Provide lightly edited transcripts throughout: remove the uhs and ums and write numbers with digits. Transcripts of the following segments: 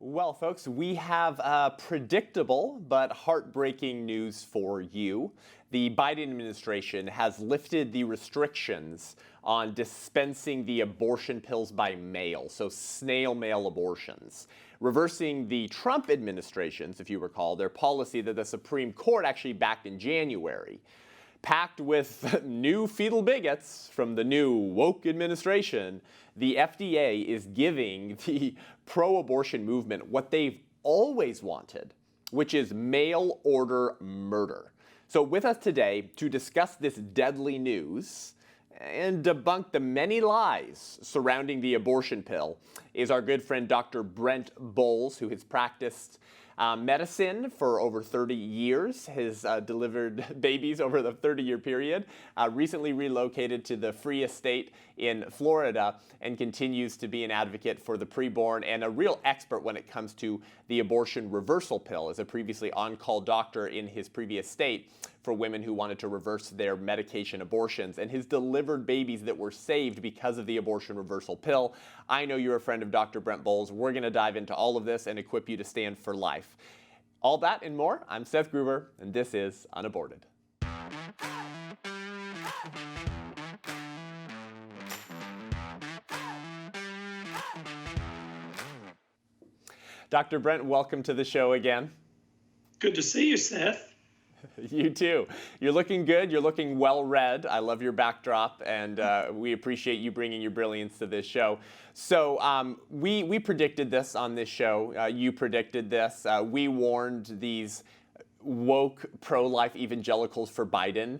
Well, folks, we have predictable but heartbreaking news for you. The Biden administration has lifted the restrictions on dispensing the abortion pills by mail, so snail mail abortions, reversing the Trump administration's, if you recall, their policy that the Supreme Court actually backed in January. Packed with new fetal bigots from the new woke administration, the FDA is giving the pro-abortion movement what they've always wanted, which is mail order murder. So with us today to discuss this deadly news and debunk the many lies surrounding the abortion pill is our good friend Dr. Brent Boles, who has practiced medicine for over 30 years, has delivered babies over the 30-year period, recently relocated to the Free Estate in Florida, and continues to be an advocate for the preborn and a real expert when it comes to the abortion reversal pill, as a previously on-call doctor in his previous state for women who wanted to reverse their medication abortions, and has delivered babies that were saved because of the abortion reversal pill. I know you're a friend of Dr. Brent Boles. We're going to dive into all of this and equip you to stand for life. All that and more. I'm Seth Gruber, and this is UnAborted. Dr. Brent, welcome to the show again. Good to see you, Seth. You too. You're looking good. You're looking well read. I love your backdrop, and we appreciate you bringing your brilliance to this show. So we predicted this on this show. You predicted this. We warned these woke pro-life evangelicals for Biden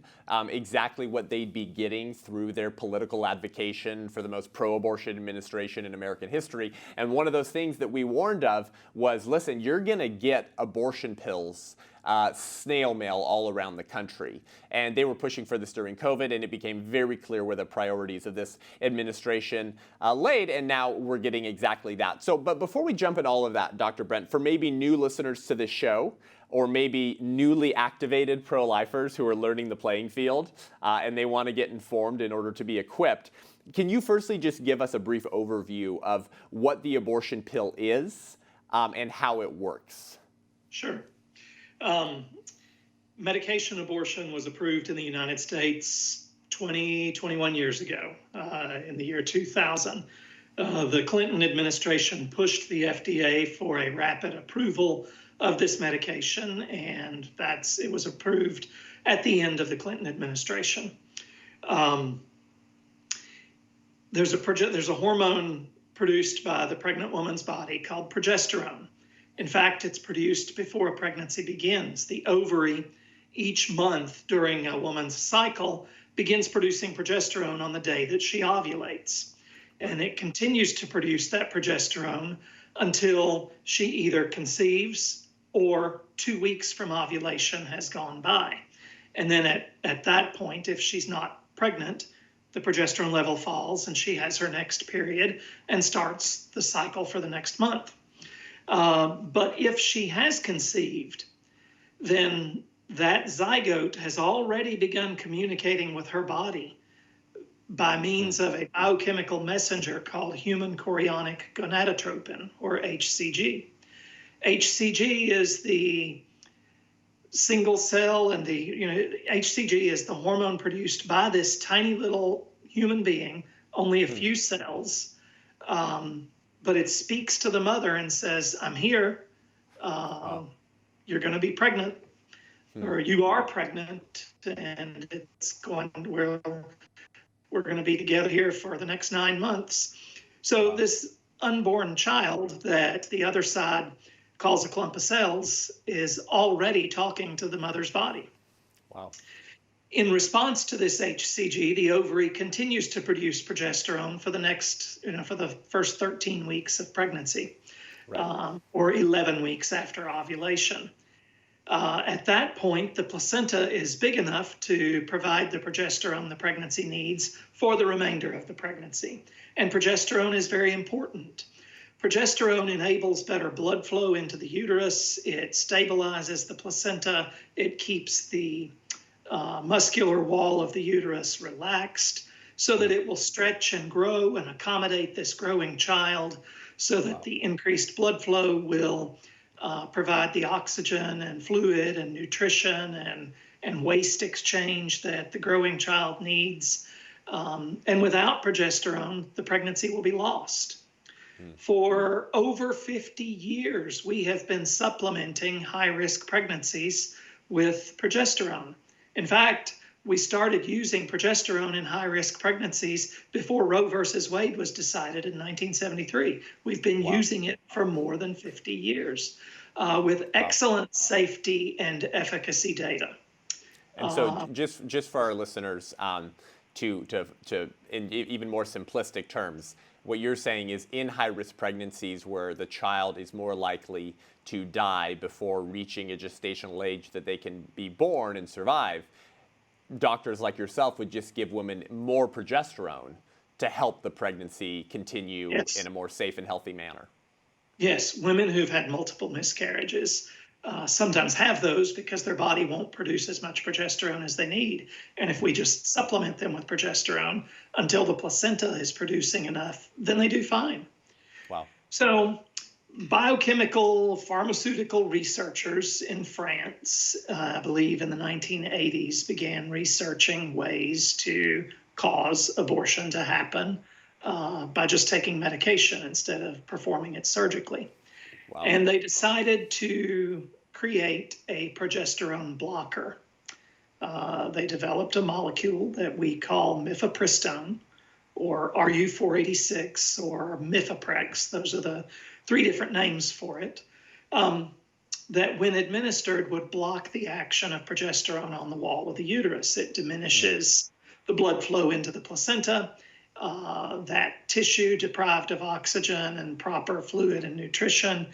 exactly what they'd be getting through their political advocation for the most pro-abortion administration in American history. And one of those things that we warned of was, listen, you're going to get abortion pills snail mail all around the country. And they were pushing for this during COVID, and it became very clear where the priorities of this administration laid, and now we're getting exactly that. So, but before we jump in all of that, Dr. Brent, for maybe new listeners to this show, or maybe newly activated pro-lifers who are learning the playing field and they want to get informed in order to be equipped, can you firstly just give us a brief overview of what the abortion pill is and how it works? Sure. Medication abortion was approved in the United States 21 years ago, in the year 2000. The Clinton administration pushed the FDA for a rapid approval of this medication, and it was approved at the end of the Clinton administration. There's a hormone produced by the pregnant woman's body called progesterone. In fact, it's produced before a pregnancy begins. The ovary, each month during a woman's cycle, begins producing progesterone on the day that she ovulates. And it continues to produce that progesterone until she either conceives or 2 weeks from ovulation has gone by. And then at that point, if she's not pregnant, the progesterone level falls and she has her next period and starts the cycle for the next month. But if she has conceived, then that zygote has already begun communicating with her body by means of a biochemical messenger called human chorionic gonadotropin, or HCG. HCG is the single cell, and HCG is the hormone produced by this tiny little human being, only a few cells, but it speaks to the mother and says, I'm here, you're going to be pregnant, or you are pregnant, and we're going to be together here for the next 9 months. So this unborn child that the other side calls a clump of cells is already talking to the mother's body. Wow. In response to this HCG, the ovary continues to produce progesterone for the first 13 weeks of pregnancy, right, or 11 weeks after ovulation. At that point, the placenta is big enough to provide the progesterone the pregnancy needs for the remainder of the pregnancy. And progesterone is very important. Progesterone enables better blood flow into the uterus. It stabilizes the placenta. It keeps the muscular wall of the uterus relaxed so that it will stretch and grow and accommodate this growing child so that the increased blood flow will provide the oxygen and fluid and nutrition and waste exchange that the growing child needs. And without progesterone, the pregnancy will be lost. For over 50 years, we have been supplementing high-risk pregnancies with progesterone. In fact, we started using progesterone in high-risk pregnancies before Roe versus Wade was decided in 1973. We've been using it for more than 50 years with excellent safety and efficacy data. And so just for our listeners, in even more simplistic terms, what you're saying is in high-risk pregnancies where the child is more likely to die before reaching a gestational age that they can be born and survive, doctors like yourself would just give women more progesterone to help the pregnancy continue in a more safe and healthy manner. Yes, women who've had multiple miscarriages sometimes have those because their body won't produce as much progesterone as they need. And if we just supplement them with progesterone until the placenta is producing enough, then they do fine. Wow. So biochemical pharmaceutical researchers in France, I believe in the 1980s, began researching ways to cause abortion to happen by just taking medication instead of performing it surgically. Wow. And they decided to create a progesterone blocker. They developed a molecule that we call mifepristone, or RU486, or Mifeprex. Those are the 3 different names for it, that when administered would block the action of progesterone on the wall of the uterus. It diminishes the blood flow into the placenta. That tissue deprived of oxygen and proper fluid and nutrition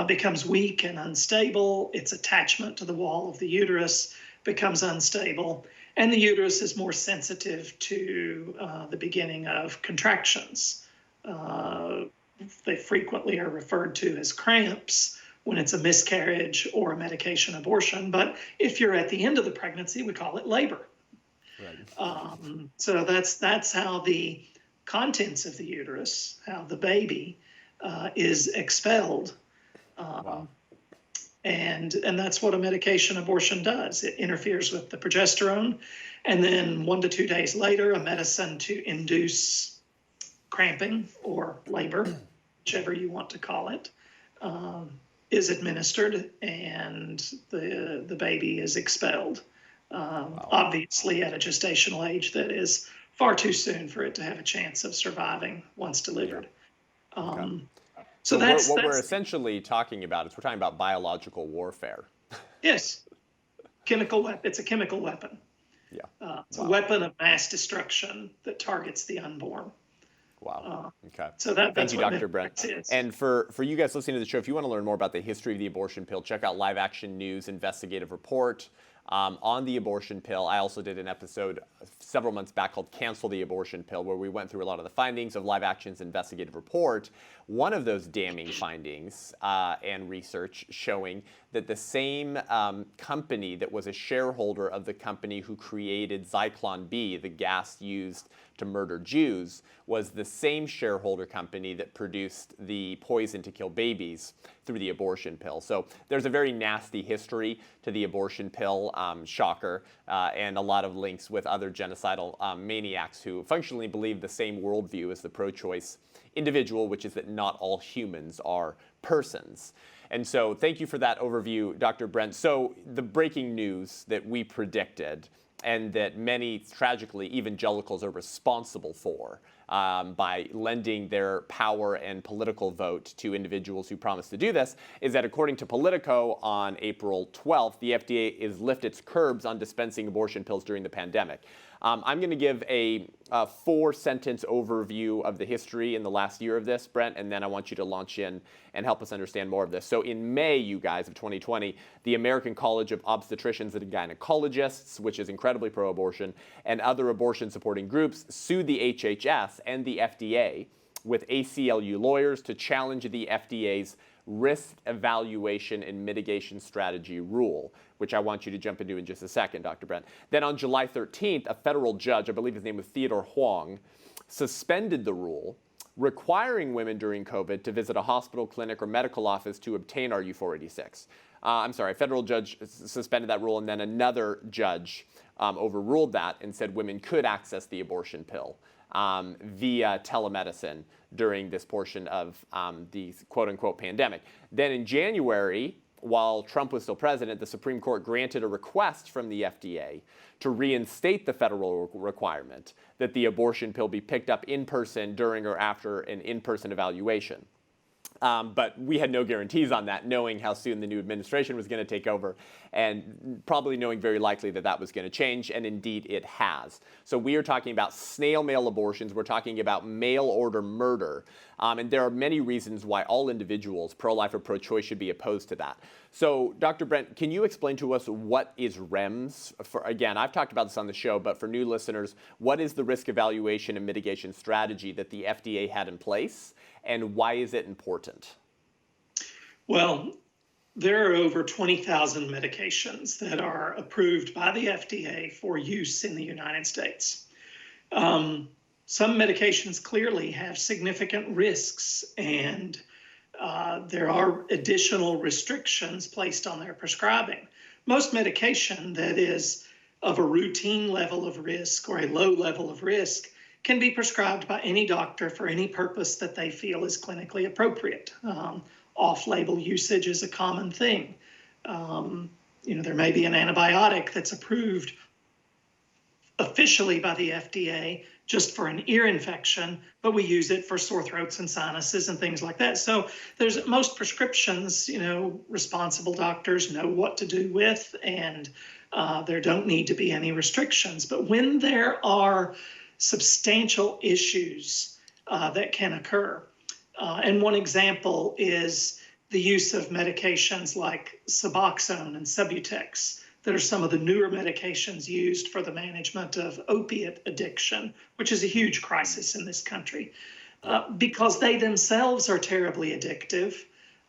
becomes weak and unstable. Its attachment to the wall of the uterus becomes unstable, and the uterus is more sensitive to the beginning of contractions. They frequently are referred to as cramps when it's a miscarriage or a medication abortion, but if you're at the end of the pregnancy, we call it labor. Right. So that's how the contents of the uterus, how the baby is expelled. Wow. And that's what a medication abortion does. It interferes with the progesterone, and then 1 to 2 days later, a medicine to induce cramping or labor, whichever you want to call it, is administered, and the baby is expelled. Obviously at a gestational age that is far too soon for it to have a chance of surviving once delivered. So that's what we're essentially talking about is we're talking about biological warfare. Yes, it's a chemical weapon. Yeah, it's a weapon of mass destruction that targets the unborn. Wow. Okay. So that's Thank you, what Dr. Brent. is. And for you guys listening to the show, if you want to learn more about the history of the abortion pill, check out Live Action News investigative report on the abortion pill. I also did an episode several months back called Cancel the Abortion Pill, where we went through a lot of the findings of Live Action's investigative report. One of those damning findings and research showing that the same company that was a shareholder of the company who created Zyklon B, the gas used to murder Jews, was the same shareholder company that produced the poison to kill babies through the abortion pill. So there's a very nasty history to the abortion pill, shocker, and a lot of links with other genocidal maniacs who functionally believe the same worldview as the pro-choice individual, which is that not all humans are persons. And so thank you for that overview, Dr. Brent. So the breaking news that we predicted and that many, tragically, evangelicals are responsible for by lending their power and political vote to individuals who promise to do this, is that according to Politico on April 12th, the FDA has lifted its curbs on dispensing abortion pills during the pandemic. I'm going to give a 4-sentence overview of the history in the last year of this, Brent, and then I want you to launch in and help us understand more of this. So in May, you guys, of 2020, the American College of Obstetricians and Gynecologists, which is incredibly pro-abortion, and other abortion-supporting groups sued the HHS and the FDA with ACLU lawyers to challenge the FDA's risk evaluation and mitigation strategy rule, which I want you to jump into in just a second, Dr. Brent. Then on July 13th, a federal judge, I believe his name was Theodore Huang, suspended the rule, requiring women during COVID to visit a hospital, clinic, or medical office to obtain RU486. A federal judge suspended that rule, and then another judge overruled that and said women could access the abortion pill via telemedicine during this portion of the quote-unquote pandemic. Then in January, while Trump was still president, the Supreme Court granted a request from the FDA to reinstate the federal requirement that the abortion pill be picked up in person during or after an in-person evaluation. But we had no guarantees on that, knowing how soon the new administration was going to take over and probably knowing very likely that that was going to change, and indeed it has. So we are talking about snail mail abortions. We're talking about mail order murder. And there are many reasons why all individuals, pro-life or pro-choice, should be opposed to that. So, Dr. Brent, can you explain to us what is REMS? Again, I've talked about this on the show, but for new listeners, what is the risk evaluation and mitigation strategy that the FDA had in place, and why is it important? Well, there are over 20,000 medications that are approved by the FDA for use in the United States. Some medications clearly have significant risks, and there are additional restrictions placed on their prescribing. Most medication that is of a routine level of risk or a low level of risk can be prescribed by any doctor for any purpose that they feel is clinically appropriate. Off-label usage is a common thing. There may be an antibiotic that's approved officially by the FDA just for an ear infection, but we use it for sore throats and sinuses and things like that. So there's most prescriptions, responsible doctors know what to do with, and there don't need to be any restrictions. But when there are substantial issues that can occur, and one example is the use of medications like Suboxone and Subutex that are some of the newer medications used for the management of opiate addiction, which is a huge crisis in this country, because they themselves are terribly addictive,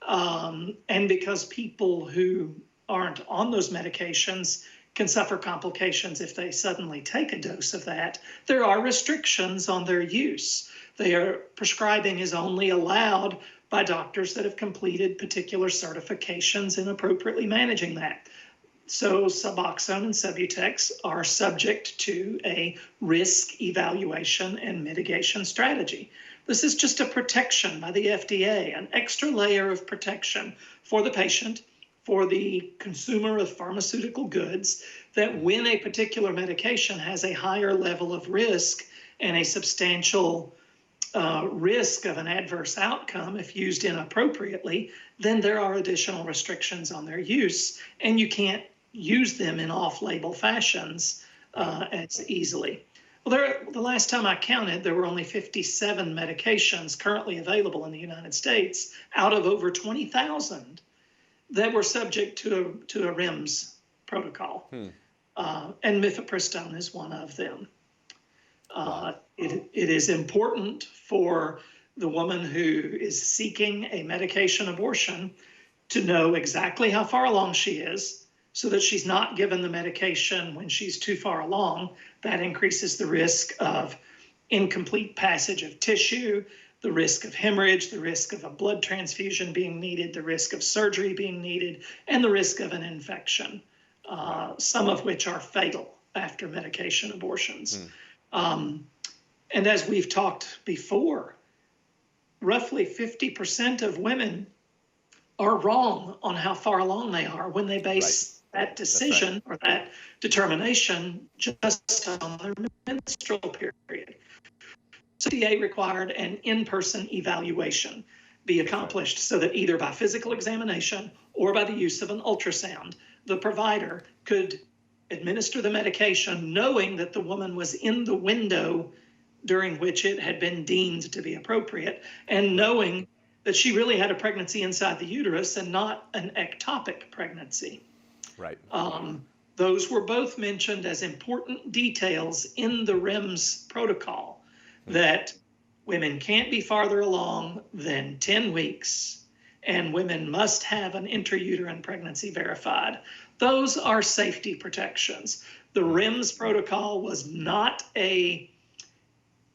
and because people who aren't on those medications can suffer complications if they suddenly take a dose of that. There are restrictions on their use. Prescribing is only allowed by doctors that have completed particular certifications in appropriately managing that. So Suboxone and Subutex are subject to a risk evaluation and mitigation strategy. This is just a protection by the FDA, an extra layer of protection for the patient, for the consumer of pharmaceutical goods, that when a particular medication has a higher level of risk and a substantial risk of an adverse outcome if used inappropriately, then there are additional restrictions on their use, and you can't use them in off-label fashions as easily. Well, the last time I counted, there were only 57 medications currently available in the United States out of over 20,000 that were subject to a REMS protocol. And mifepristone is one of them. It is important for the woman who is seeking a medication abortion to know exactly how far along she is, so that she's not given the medication when she's too far along. That increases the risk of incomplete passage of tissue, the risk of hemorrhage, the risk of a blood transfusion being needed, the risk of surgery being needed, and the risk of an infection, some of which are fatal after medication abortions. And as we've talked before, roughly 50% of women are wrong on how far along they are when they base that decision or that determination just on their menstrual period. So the FDA required an in-person evaluation be accomplished so that either by physical examination or by the use of an ultrasound, the provider could administer the medication knowing that the woman was in the window during which it had been deemed to be appropriate, and knowing that she really had a pregnancy inside the uterus and not an ectopic pregnancy. Right. Those were both mentioned as important details in the REMS protocol, that women can't be farther along than 10 weeks, and women must have an intrauterine pregnancy verified. Those are safety protections. The REMS protocol was not a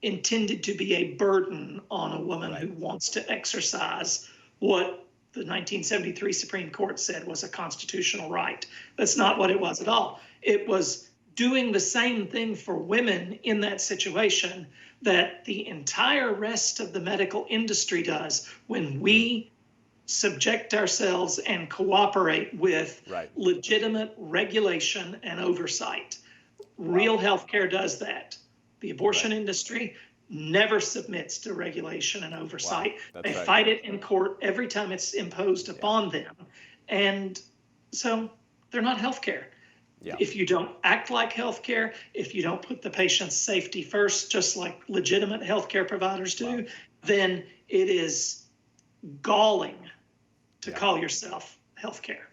intended to be a burden on a woman Right. who wants to exercise what the 1973 Supreme Court said was a constitutional right. That's not what it was at all. It was doing the same thing for women in that situation that the entire rest of the medical industry does when we subject ourselves and cooperate with Right. legitimate regulation and oversight. Real healthcare does that. The abortion industry never submits to regulation and oversight. Wow. They That's right. fight it in court every time it's imposed upon them. And so they're not healthcare. Yeah. If you don't act like healthcare, if you don't put the patient's safety first, just like legitimate healthcare providers do, then it is galling to call yourself healthcare.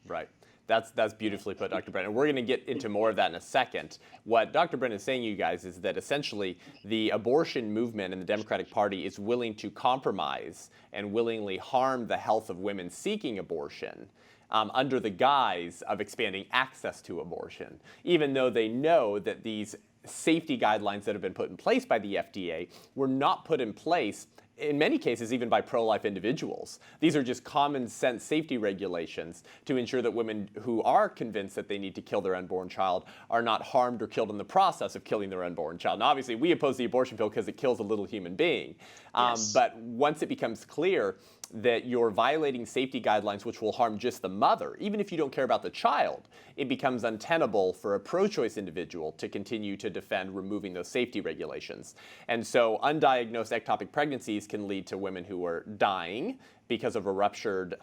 Right. That's beautifully put, Dr. Brent. And we're going to get into more of that in a second. What Dr. Brent is saying, you guys, is that essentially the abortion movement in the Democratic Party is willing to compromise and willingly harm the health of women seeking abortion under the guise of expanding access to abortion, even though they know that these safety guidelines that have been put in place by the FDA were not put in place in many cases, even by pro-life individuals. These are just common sense safety regulations to ensure that women who are convinced that they need to kill their unborn child are not harmed or killed in the process of killing their unborn child. Now, obviously, we oppose the abortion pill because it kills a little human being. But once it becomes clear that you're violating safety guidelines which will harm just the mother, even if you don't care about the child, it becomes untenable for a pro-choice individual to continue to defend removing those safety regulations. And so undiagnosed ectopic pregnancies can lead to women who are dying because of a ruptured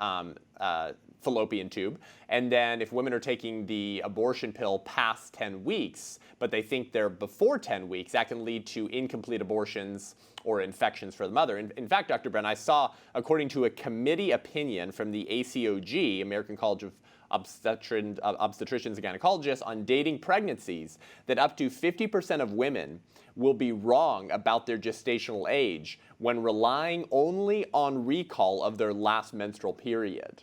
fallopian tube. And then if women are taking the abortion pill past 10 weeks, but they think they're before 10 weeks, that can lead to incomplete abortions or infections for the mother. In fact, Dr. Brent, I saw, according to a committee opinion from the ACOG, American College of Obstetricians and Gynecologists, on dating pregnancies, that up to 50% of women will be wrong about their gestational age when relying only on recall of their last menstrual period.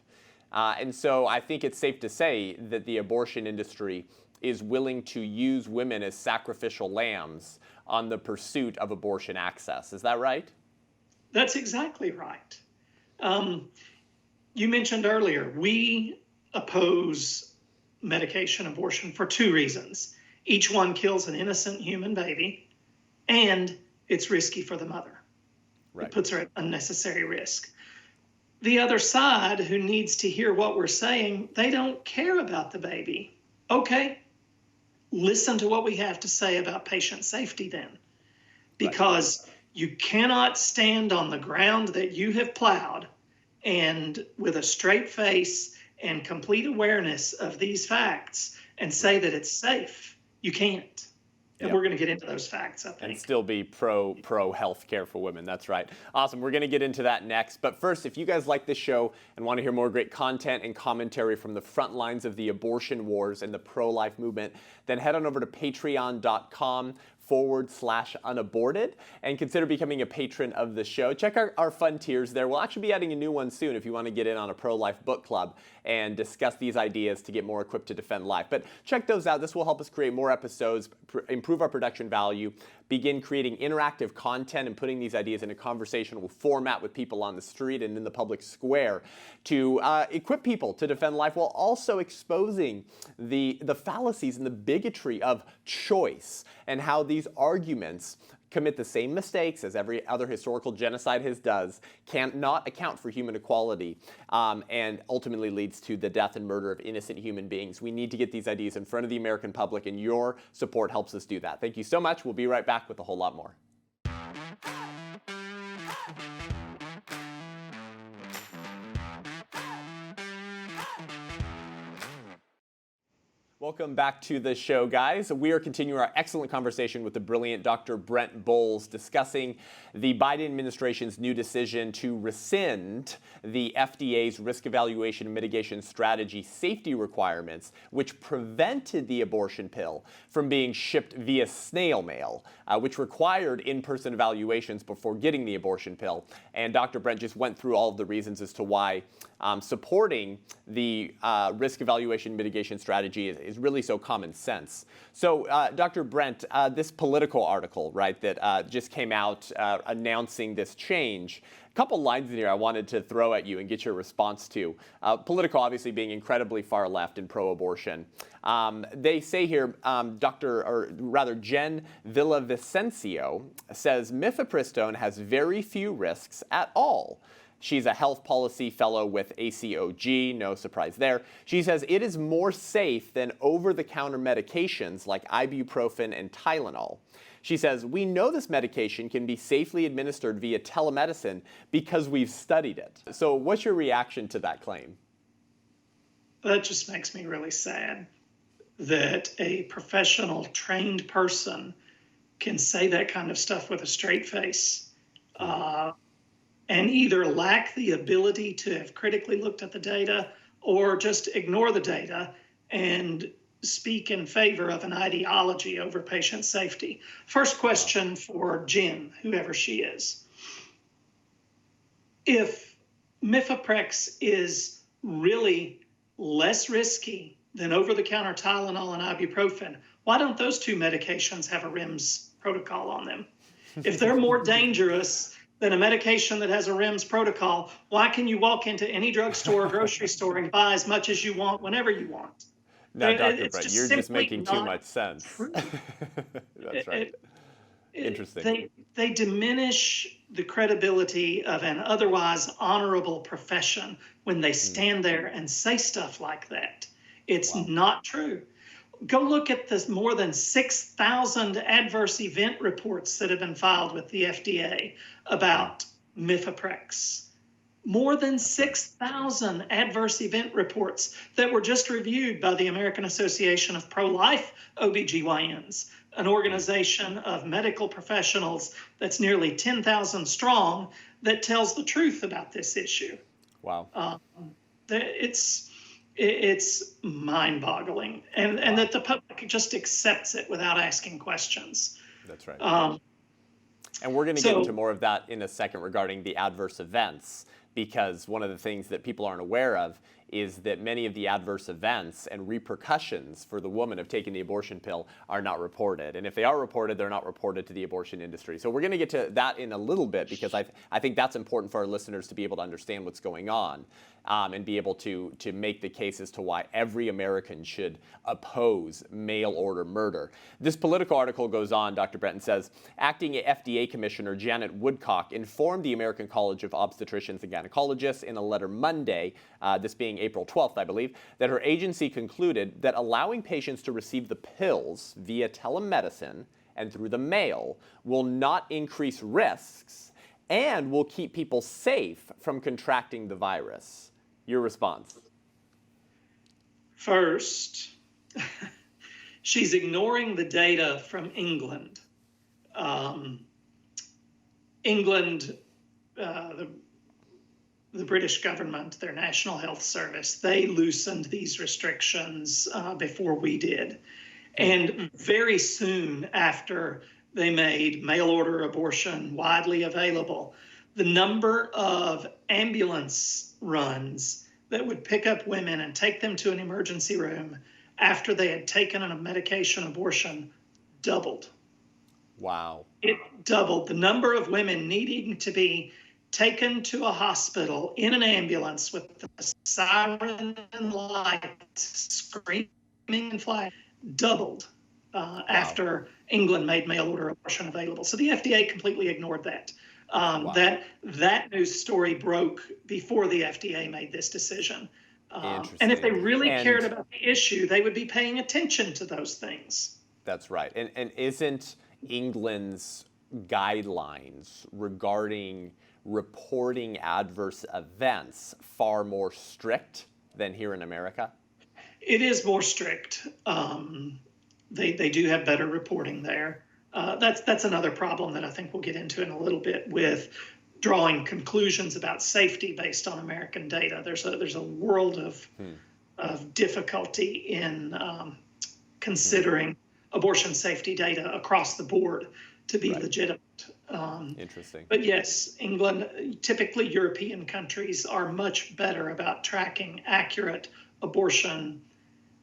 And so I think it's safe to say that the abortion industry is willing to use women as sacrificial lambs on the pursuit of abortion access. Is that right? That's exactly right. You mentioned earlier, we oppose medication abortion for two reasons. Each one kills an innocent human baby, and it's risky for the mother. It puts her at unnecessary risk. The other side, who needs to hear what we're saying, they don't care about the baby. Okay, listen to what we have to say about patient safety then, because you cannot stand on the ground that you have plowed and with a straight face and complete awareness of these facts and say that it's safe. You can't. And we're going to get into those facts, I think. And still be pro health care for women. That's right. Awesome. We're going to get into that next. But first, if you guys like this show and want to hear more great content and commentary from the front lines of the abortion wars and the pro-life movement, then head on over to patreon.com/unaborted and consider becoming a patron of the show. Check our fun tiers there. We'll actually be adding a new one soon if you want to get in on a pro-life book club and discuss these ideas to get more equipped to defend life. But check those out. This will help us create more episodes, improve our production value, begin creating interactive content and putting these ideas in a conversational format with people on the street and in the public square to equip people to defend life while also exposing the fallacies and the bigotry of choice and how these arguments commit the same mistakes as every other historical genocide does, cannot account for human equality, and ultimately leads to the death and murder of innocent human beings. We need to get these ideas in front of the American public, and your support helps us do that. Thank you so much. We'll be right back with a whole lot more. Welcome back to the show, guys. We are continuing our excellent conversation with the brilliant Dr. Brent Boles, discussing the Biden administration's new decision to rescind the FDA's risk evaluation and mitigation strategy safety requirements, which prevented the abortion pill from being shipped via snail mail, which required in-person evaluations before getting the abortion pill. And Dr. Brent just went through all of the reasons as to why supporting the risk evaluation mitigation strategy is really so common sense. So, Dr. Brent, this Politico article, right, that just came out announcing this change, a couple lines in here I wanted to throw at you and get your response to. Politico obviously being incredibly far left and pro-abortion. They say here, Jen Villavicencio says mifepristone has very few risks at all. She's a health policy fellow with ACOG, no surprise there. She says it is more safe than over-the-counter medications like ibuprofen and Tylenol. She says, we know this medication can be safely administered via telemedicine because we've studied it. So what's your reaction to that claim? That just makes me really sad that a professional, trained person can say that kind of stuff with a straight face. And either lack the ability to have critically looked at the data or just ignore the data and speak in favor of an ideology over patient safety. First question for Jen, whoever she is. If Mifeprex is really less risky than over-the-counter Tylenol and ibuprofen, why don't those two medications have a REMS protocol on them? If they're more dangerous than a medication that has a REMS protocol, why can you walk into any drugstore or grocery store and buy as much as you want whenever you want? No, Dr. Brent, you're just making too much sense. That's right. Interesting. They diminish the credibility of an otherwise honorable profession when they stand there and say stuff like that. It's not true. Go look at the more than 6,000 adverse event reports that have been filed with the FDA about Mifeprex. More than 6,000 adverse event reports that were just reviewed by the American Association of Pro-Life OBGYNs, an organization of medical professionals that's nearly 10,000 strong that tells the truth about this issue. Wow. It's mind-boggling, and that the public just accepts it without asking questions. That's right. And we're going to get into more of that in a second regarding the adverse events, because one of the things that people aren't aware of is that many of the adverse events and repercussions for the woman of taking the abortion pill are not reported. And if they are reported, they're not reported to the abortion industry. So we're going to get to that in a little bit, because I think that's important for our listeners to be able to understand what's going on. And be able to make the case as to why every American should oppose mail-order murder. This Politico article goes on, Dr. Brent, says, acting FDA Commissioner Janet Woodcock informed the American College of Obstetricians and Gynecologists in a letter Monday, this being April 12th, I believe, that her agency concluded that allowing patients to receive the pills via telemedicine and through the mail will not increase risks and will keep people safe from contracting the virus. Your response? First, she's ignoring the data from England. England, the British government, their National Health Service, they loosened these restrictions before we did. And very soon after they made mail-order abortion widely available, the number of ambulance runs that would pick up women and take them to an emergency room after they had taken a medication abortion doubled. Wow. It doubled. The number of women needing to be taken to a hospital in an ambulance with the siren and lights screaming and flying doubled after England made mail-order abortion available. So the FDA completely ignored that. That news story broke before the FDA made this decision. And if they really cared about the issue, they would be paying attention to those things. That's right. And isn't England's guidelines regarding reporting adverse events far more strict than here in America? It is more strict. They do have better reporting there. That's another problem that I think we'll get into in a little bit with drawing conclusions about safety based on American data. There's a world of difficulty in considering abortion safety data across the board to be legitimate. Interesting. But yes, England, typically European countries are much better about tracking accurate abortion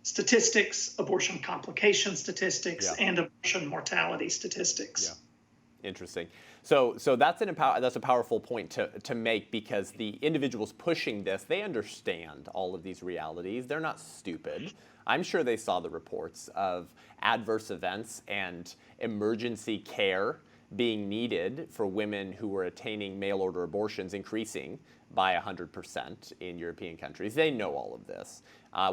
statistics, abortion complication statistics, Yeah. and abortion mortality statistics. Yeah. Interesting. So that's that's a powerful point to make, because the individuals pushing this, they understand all of these realities. They're not stupid. I'm sure they saw the reports of adverse events and emergency care being needed for women who were attaining mail order abortions increasing by 100% in European countries. They know all of this.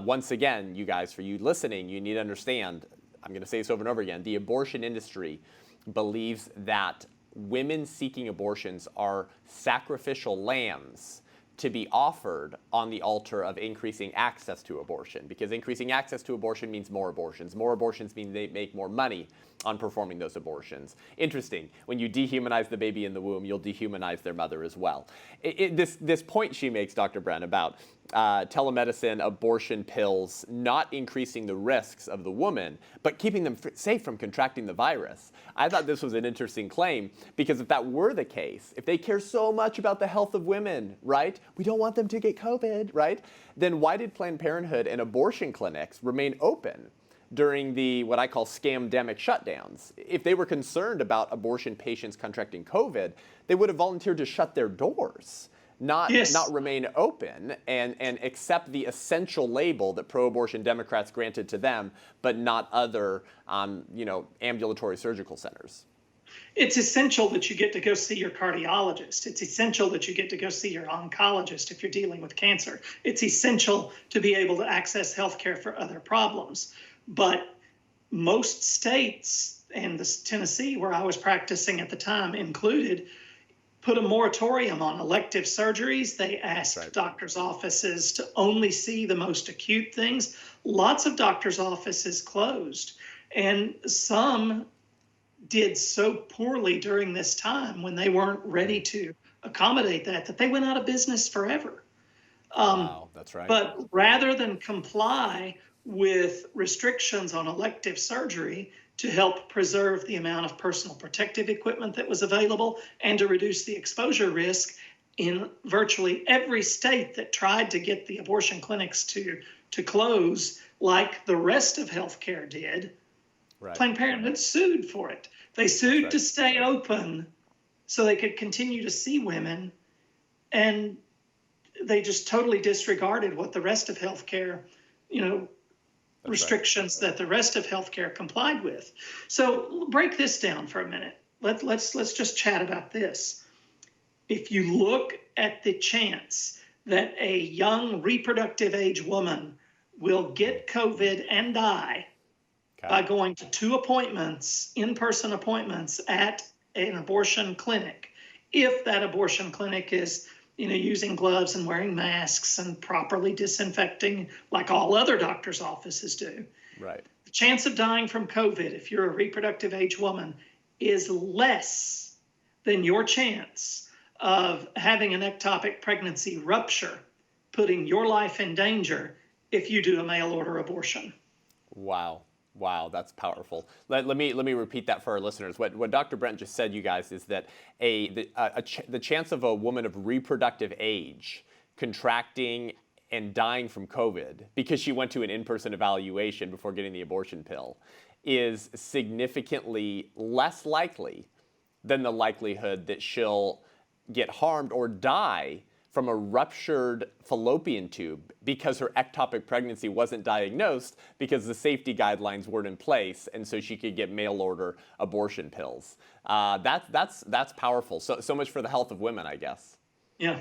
Once again, you guys, for you listening, you need to understand, I'm going to say this over and over again, the abortion industry believes that women seeking abortions are sacrificial lambs to be offered on the altar of increasing access to abortion, because increasing access to abortion means more abortions. More abortions mean they make more money on performing those abortions. Interesting. When you dehumanize the baby in the womb, you'll dehumanize their mother as well. This point she makes, Dr. Brent, about telemedicine, abortion pills, not increasing the risks of the woman, but keeping them safe from contracting the virus. I thought this was an interesting claim, because if that were the case, if they care so much about the health of women, right? We don't want them to get COVID, right? Then why did Planned Parenthood and abortion clinics remain open during the, what I call, scamdemic shutdowns? If they were concerned about abortion patients contracting COVID, they would have volunteered to shut their doors, not remain open and accept the essential label that pro-abortion Democrats granted to them, but not other, ambulatory surgical centers. It's essential that you get to go see your cardiologist. It's essential that you get to go see your oncologist if you're dealing with cancer. It's essential to be able to access health care for other problems. But most states, and Tennessee, where I was practicing at the time included, put a moratorium on elective surgeries. They asked doctors' offices to only see the most acute things. Lots of doctors' offices closed, and some did so poorly during this time when they weren't ready to accommodate that they went out of business forever. Wow, that's right. But rather than comply with restrictions on elective surgery to help preserve the amount of personal protective equipment that was available and to reduce the exposure risk, in virtually every state that tried to get the abortion clinics to close like the rest of healthcare did, Planned Parenthood sued for it. They sued to stay open so they could continue to see women, and they just totally disregarded what the rest of healthcare, restrictions that the rest of healthcare complied with. So break this down for a minute. Let's just chat about this. If you look at the chance that a young reproductive age woman will get COVID and die by going to 2 appointments, in-person appointments at an abortion clinic, if that abortion clinic is, using gloves and wearing masks and properly disinfecting like all other doctors' offices do. Right. The chance of dying from COVID, if you're a reproductive age woman, is less than your chance of having an ectopic pregnancy rupture, putting your life in danger if you do a mail order abortion. Wow, that's powerful. Let me repeat that for our listeners. What Dr. Brent just said, you guys, is that the chance of a woman of reproductive age contracting and dying from COVID because she went to an in-person evaluation before getting the abortion pill is significantly less likely than the likelihood that she'll get harmed or die from a ruptured fallopian tube because her ectopic pregnancy wasn't diagnosed because the safety guidelines weren't in place, and so she could get mail order abortion pills. That's powerful. So much for the health of women, I guess. Yeah,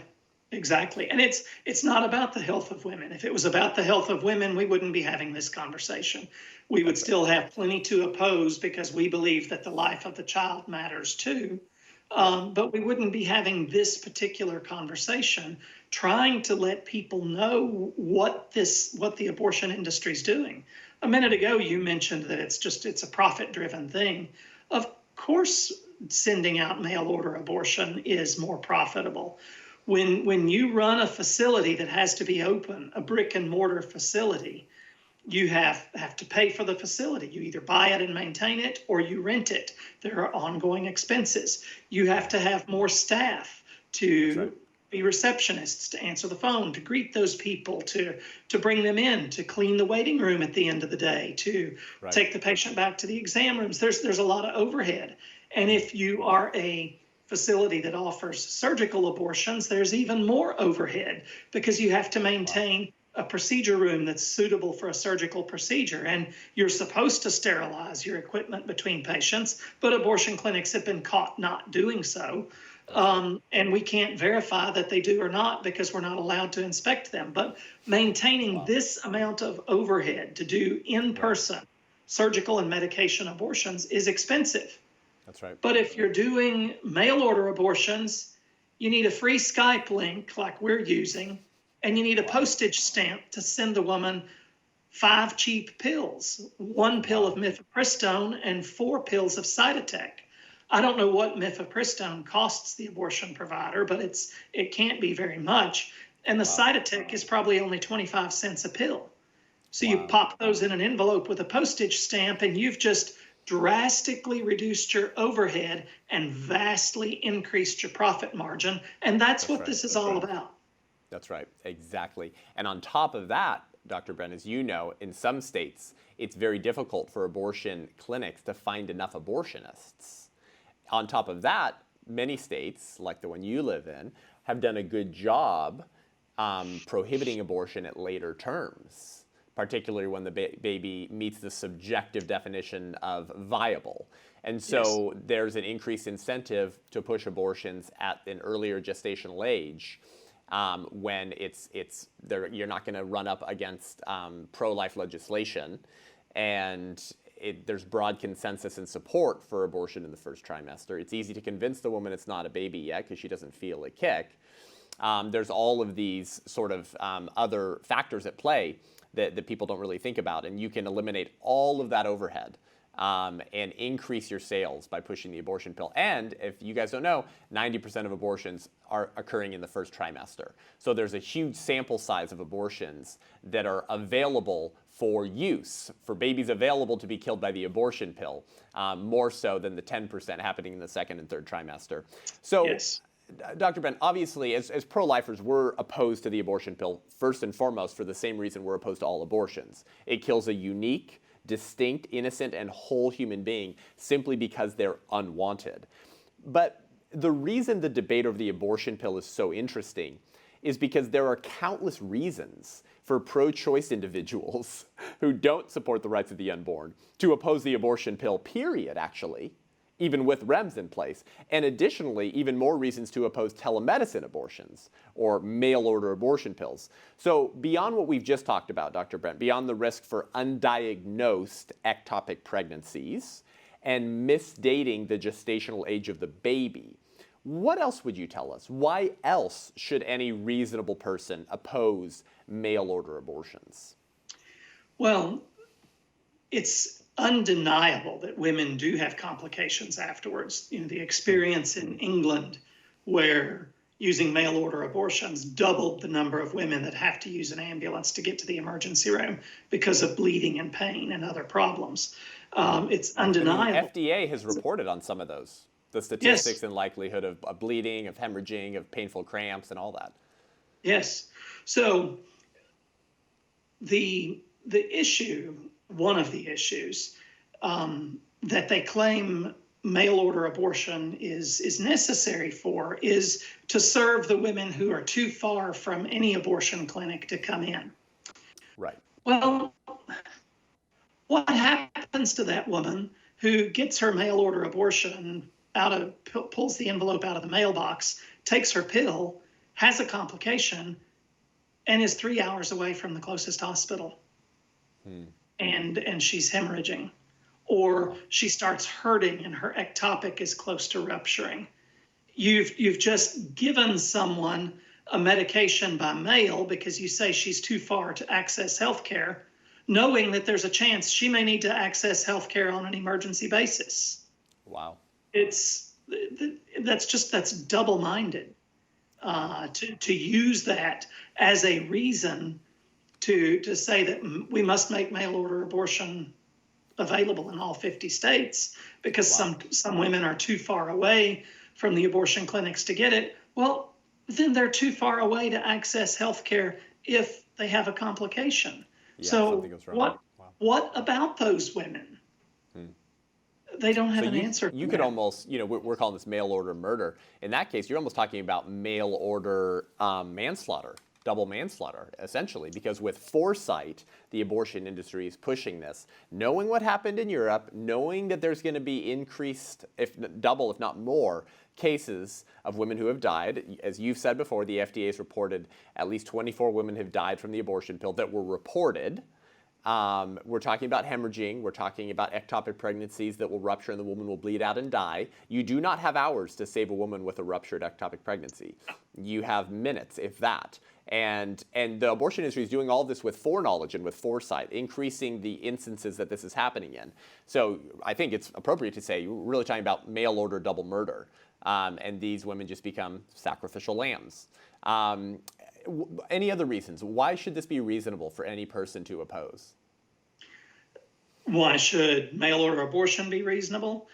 exactly. And it's not about the health of women. If it was about the health of women, we wouldn't be having this conversation. We would still have plenty to oppose because we believe that the life of the child matters too. But we wouldn't be having this particular conversation, trying to let people know what the abortion industry is doing. A minute ago, you mentioned that it's a profit-driven thing. Of course, sending out mail order abortion is more profitable. When you run a facility that has to be open, a brick and mortar facility, You have to pay for the facility. You either buy it and maintain it or you rent it. There are ongoing expenses. You have to have more staff to be receptionists, to answer the phone, to greet those people, to bring them in, to clean the waiting room at the end of the day, to take the patient back to the exam rooms. There's a lot of overhead. And if you are a facility that offers surgical abortions, there's even more overhead because you have to maintain a procedure room that's suitable for a surgical procedure. And you're supposed to sterilize your equipment between patients, but abortion clinics have been caught not doing so. And we can't verify that they do or not because we're not allowed to inspect them. But maintaining this amount of overhead to do in-person surgical and medication abortions is expensive. That's right. But if you're doing mail order abortions, you need a free Skype link like we're using, and you need a postage stamp to send the woman 5 cheap pills, 1 pill of mifepristone and 4 pills of Cytotec. I don't know what mifepristone costs the abortion provider, but it can't be very much. And the Cytotec is probably only 25 cents a pill. So you pop those in an envelope with a postage stamp, and you've just drastically reduced your overhead and vastly increased your profit margin. And that's what this is all about. That's right, exactly. And on top of that, Dr. Brent, as you know, in some states, it's very difficult for abortion clinics to find enough abortionists. On top of that, many states, like the one you live in, have done a good job prohibiting abortion at later terms, particularly when the baby meets the subjective definition of viable. And so there's an increased incentive to push abortions at an earlier gestational age. When you're not going to run up against pro-life legislation, and there's broad consensus and support for abortion in the first trimester. It's easy to convince the woman it's not a baby yet because she doesn't feel a kick. There's all of these sort of other factors at play that people don't really think about, and you can eliminate all of that overhead and increase your sales by pushing the abortion pill. And if you guys don't know, 90% of abortions are occurring in the first trimester. So there's a huge sample size of abortions that are available for use, for babies available to be killed by the abortion pill, more so than the 10% happening in the second and third trimester. So, Dr. Brent, obviously, as pro-lifers, we're opposed to the abortion pill first and foremost for the same reason we're opposed to all abortions. It kills a unique, distinct, innocent, and whole human being simply because they're unwanted. But the reason the debate over the abortion pill is so interesting is because there are countless reasons for pro-choice individuals who don't support the rights of the unborn to oppose the abortion pill, period, actually, even with REMS in place. And additionally, even more reasons to oppose telemedicine abortions or mail-order abortion pills. So beyond what we've just talked about, Dr. Brent, beyond the risk for undiagnosed ectopic pregnancies and misdating the gestational age of the baby, what else would you tell us? Why else should any reasonable person oppose mail-order abortions? Well, it's undeniable that women do have complications afterwards. You know, the experience in England where using mail-order abortions doubled the number of women that have to use an ambulance to get to the emergency room because of bleeding and pain and other problems. It's undeniable. The FDA has reported on some of those. The statistics and likelihood of bleeding, of hemorrhaging, of painful cramps, and all that. Yes. So the issue, one of the issues that they claim mail-order abortion is necessary for is to serve the women who are too far from any abortion clinic to come in. Right. Well, what happens to that woman who gets her mail-order abortion pulls the envelope out of the mailbox, takes her pill, has a complication, and is 3 hours away from the closest hospital? And she's hemorrhaging, or she starts hurting and her ectopic is close to rupturing. You've just given someone a medication by mail because you say she's too far to access health care, knowing that there's a chance she may need to access health care on an emergency basis. Wow. That's double-minded to use that as a reason to say that we must make mail order abortion available in all 50 states because some women are too far away from the abortion clinics to get it. Well, then they're too far away to access health care if they have a complication. Yeah, so something goes wrong. What about those women? They don't have an answer. You could almost, we're calling this mail order murder. In that case, you're almost talking about mail order manslaughter, double manslaughter, essentially, because with foresight, the abortion industry is pushing this, knowing what happened in Europe, knowing that there's going to be increased, if double, if not more, cases of women who have died. As you've said before, the FDA has reported at least 24 women have died from the abortion pill that were reported. We're talking about hemorrhaging. We're talking about ectopic pregnancies that will rupture and the woman will bleed out and die. You do not have hours to save a woman with a ruptured ectopic pregnancy. You have minutes, if that. And the abortion industry is doing all this with foreknowledge and with foresight, increasing the instances that this is happening in. So I think it's appropriate to say we're really talking about mail order double murder. And these women just become sacrificial lambs. Any other reasons? Why should this be reasonable for any person to oppose? Why should mail order abortion be reasonable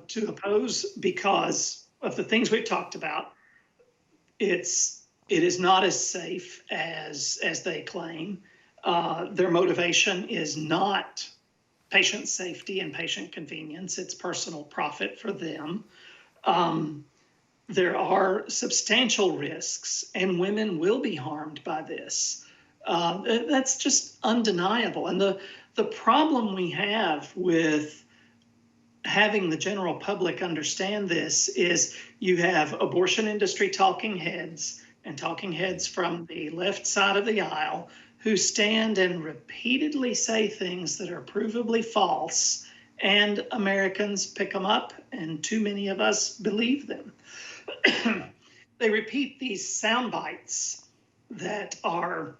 to oppose? Because of the things we've talked about. It is not as safe as they claim. Their motivation is not patient safety and patient convenience. It's personal profit for them. There are substantial risks, and women will be harmed by this. That's just undeniable. And the problem we have with having the general public understand this is you have abortion industry talking heads and talking heads from the left side of the aisle who stand and repeatedly say things that are provably false, and Americans pick them up, and too many of us believe them. They repeat these sound bites that are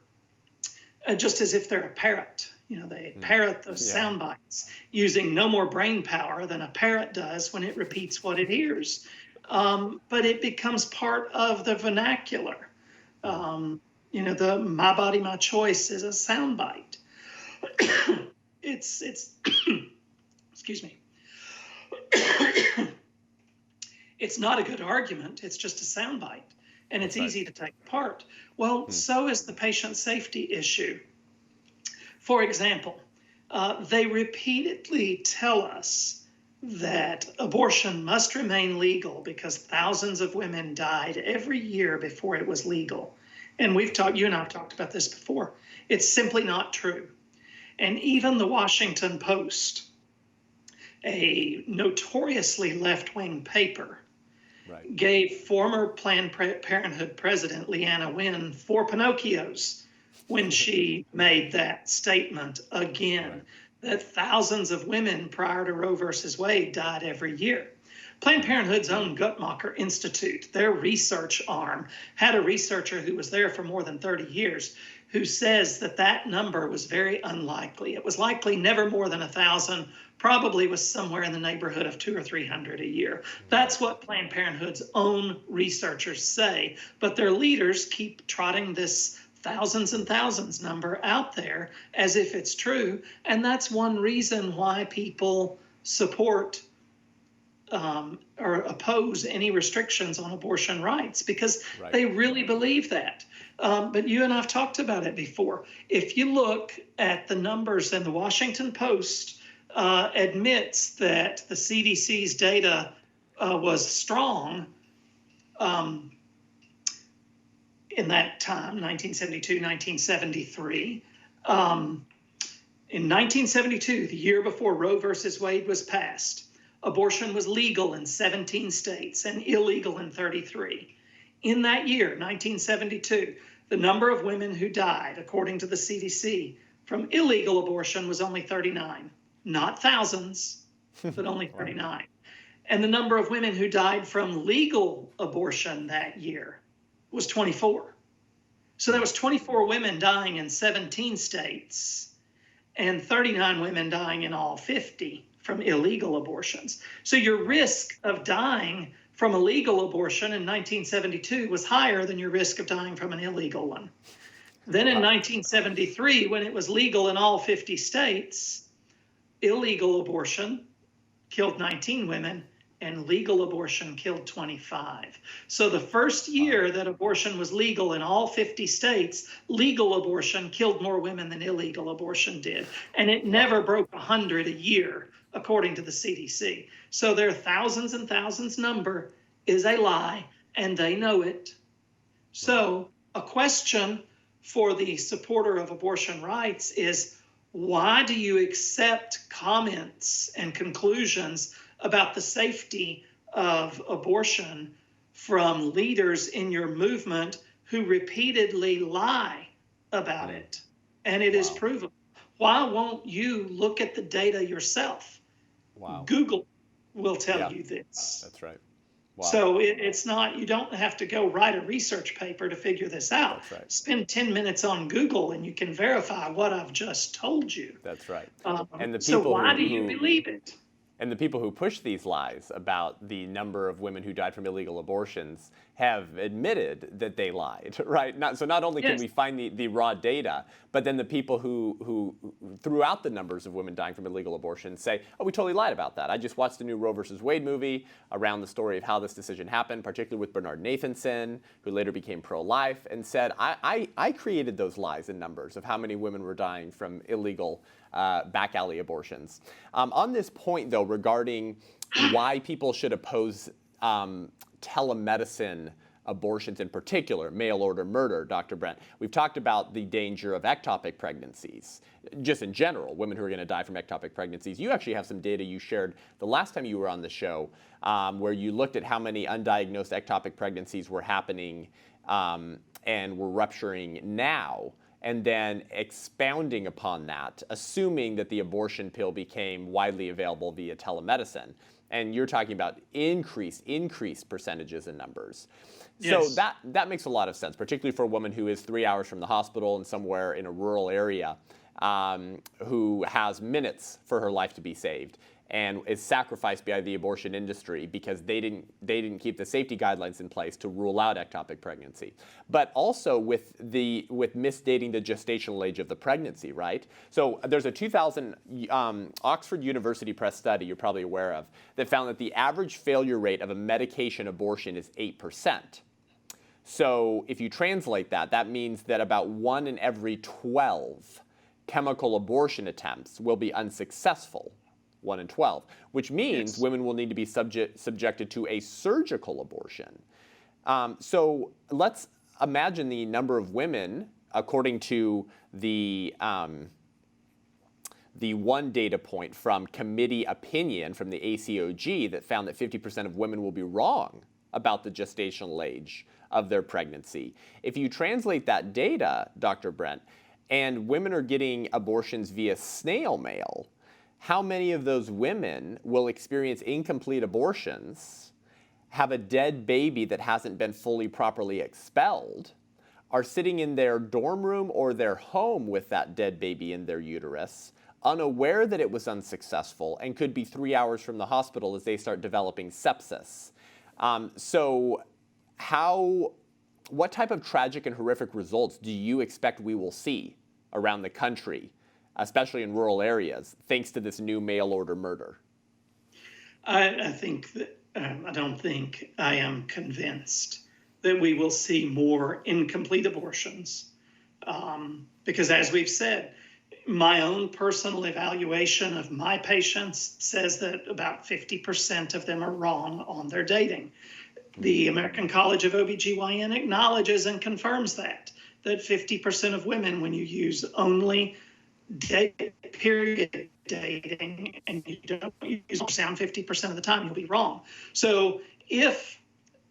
just as if they're a parrot. They parrot those sound bites using no more brain power than a parrot does when it repeats what it hears. But it becomes part of the vernacular. The "my body, my choice" is a sound bite. It's excuse me. It's not a good argument. It's just a soundbite, and it's easy to take apart. Well, so is the patient safety issue. For example, they repeatedly tell us that abortion must remain legal because thousands of women died every year before it was legal. And you and I have talked about this before. It's simply not true. And even the Washington Post, a notoriously left-wing paper, gave former Planned Parenthood president Leanna Wen 4 Pinocchios when she made that statement again, that thousands of women prior to Roe versus Wade died every year. Planned Parenthood's own Guttmacher Institute, their research arm, had a researcher who was there for more than 30 years who says that number was very unlikely. It was likely never more than 1,000, probably was somewhere in the neighborhood of 200 or 300 a year. That's what Planned Parenthood's own researchers say, but their leaders keep trotting this thousands and thousands number out there as if it's true. And that's one reason why people support or oppose any restrictions on abortion rights, because they really believe that. But you and I have talked about it before. If you look at the numbers, and the Washington Post admits that the CDC's data was strong in that time, 1972, 1973. In 1972, the year before Roe versus Wade was passed, abortion was legal in 17 states and illegal in 33. In that year, 1972, the number of women who died, according to the CDC, from illegal abortion was only 39. Not thousands, but only 39. And the number of women who died from legal abortion that year was 24. So there was 24 women dying in 17 states and 39 women dying in all 50 from illegal abortions. So your risk of dying from a legal abortion in 1972 was higher than your risk of dying from an illegal one. Then in 1973, when it was legal in all 50 states, illegal abortion killed 19 women and legal abortion killed 25. So the first year that abortion was legal in all 50 states, legal abortion killed more women than illegal abortion did. And it never broke 100 a year, according to the CDC. So their thousands and thousands number is a lie, and they know it. So a question for the supporter of abortion rights is, why do you accept comments and conclusions about the safety of abortion from leaders in your movement who repeatedly lie about it? And it is proven. Why won't you look at the data yourself? Google will tell you this. That's right. Wow. So it's not, you don't have to go write a research paper to figure this out. That's right. Spend 10 minutes on Google and you can verify what I've just told you. That's right. And the people so why do you believe it? And the people who push these lies about the number of women who died from illegal abortions have admitted that they lied, right? Not only can we find the raw data, but then the people who threw out the numbers of women dying from illegal abortion say, oh, we totally lied about that. I just watched the new Roe versus Wade movie around the story of how this decision happened, particularly with Bernard Nathanson, who later became pro-life, and said, I created those lies and numbers of how many women were dying from illegal back alley abortions. On this point, though, regarding why people should oppose telemedicine abortions in particular, mail order murder, Dr. Brent, we've talked about the danger of ectopic pregnancies, just in general, women who are going to die from ectopic pregnancies. You actually have some data you shared the last time you were on the show where you looked at how many undiagnosed ectopic pregnancies were happening and were rupturing now, and then expounding upon that, assuming that the abortion pill became widely available via telemedicine. And you're talking about increased percentages in numbers. So that makes a lot of sense, particularly for a woman who is 3 hours from the hospital and somewhere in a rural area who has minutes for her life to be saved and is sacrificed by the abortion industry because they didn't keep the safety guidelines in place to rule out ectopic pregnancy. But also with misdating the gestational age of the pregnancy, right? So there's a 2000 Oxford University Press study you're probably aware of that found that the average failure rate of a medication abortion is 8%. So if you translate that, that means that about 1 in every 12 chemical abortion attempts will be unsuccessful. 1 in 12, which means women will need to be subjected to a surgical abortion. So let's imagine the number of women, according to the one data point from committee opinion from the ACOG that found that 50% of women will be wrong about the gestational age of their pregnancy. If you translate that data, Dr. Brent, and women are getting abortions via snail mail, how many of those women will experience incomplete abortions, have a dead baby that hasn't been fully properly expelled, are sitting in their dorm room or their home with that dead baby in their uterus, unaware that it was unsuccessful, and could be 3 hours from the hospital as they start developing sepsis? What type of tragic and horrific results do you expect we will see around the country, especially in rural areas, thanks to this new mail order murder? I am convinced that we will see more incomplete abortions. Because as we've said, my own personal evaluation of my patients says that about 50% of them are wrong on their dating. The American College of OBGYN acknowledges and confirms that 50% of women, when you use only period dating and you don't use ultrasound 50% of the time, you'll be wrong. So if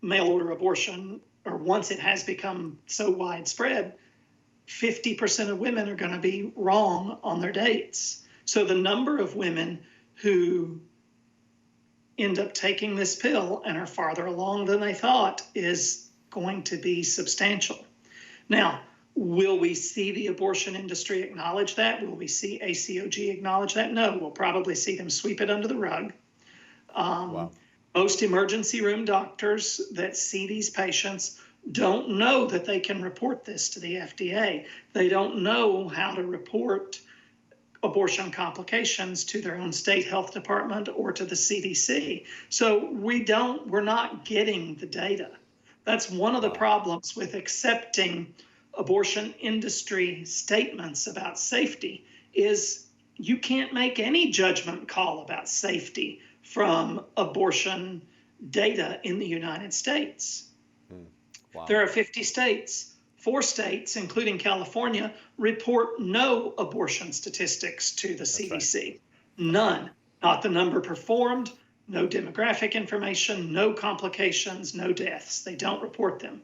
mail order abortion, or once it has become so widespread, 50% of women are going to be wrong on their dates. So the number of women who end up taking this pill and are farther along than they thought is going to be substantial. Now, will we see the abortion industry acknowledge that? Will we see ACOG acknowledge that? No, we'll probably see them sweep it under the rug. Wow. Most emergency room doctors that see these patients don't know that they can report this to the FDA. They don't know how to report abortion complications to their own state health department or to the CDC. So we're not getting the data. That's one of the problems with accepting abortion industry statements about safety is you can't make any judgment call about safety from abortion data in the United States. Wow. There are 50 states. 4 states, including California, report no abortion statistics to the CDC. Right. None. Not the number performed, no demographic information, no complications, no deaths. They don't report them.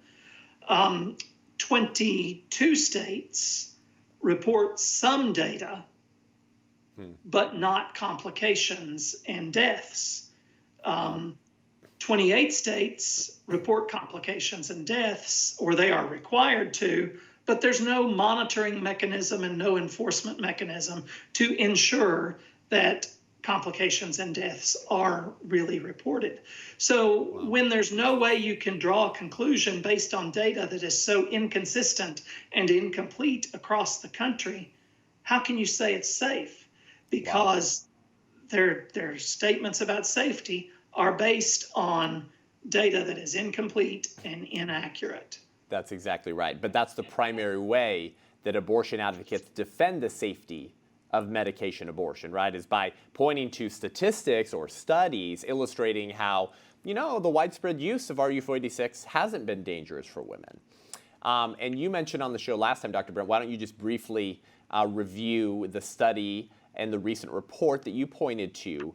22 states report some data, but not complications and deaths. 28 states report complications and deaths, or they are required to, but there's no monitoring mechanism and no enforcement mechanism to ensure that complications and deaths are really reported. So when there's no way you can draw a conclusion based on data that is so inconsistent and incomplete across the country, how can you say it's safe? Because their statements about safety are based on data that is incomplete and inaccurate. That's exactly right. But that's the primary way that abortion advocates defend the safety of medication abortion, right? Is by pointing to statistics or studies illustrating how, the widespread use of RU486 hasn't been dangerous for women. And you mentioned on the show last time, Dr. Brent, why don't you just briefly review the study and the recent report that you pointed to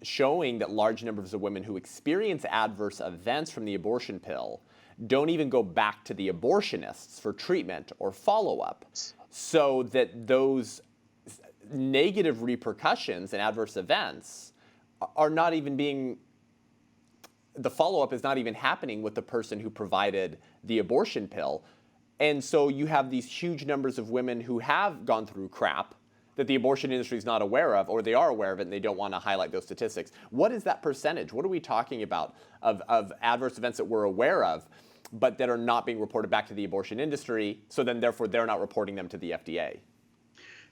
showing that large numbers of women who experience adverse events from the abortion pill don't even go back to the abortionists for treatment or follow-up, so that those negative repercussions and adverse events are not even being, the follow-up is not even happening with the person who provided the abortion pill. And so you have these huge numbers of women who have gone through crap that the abortion industry is not aware of, or they are aware of it and they don't want to highlight those statistics. What is that percentage? What are we talking about of adverse events that we're aware of, but that are not being reported back to the abortion industry, so then therefore they're not reporting them to the FDA?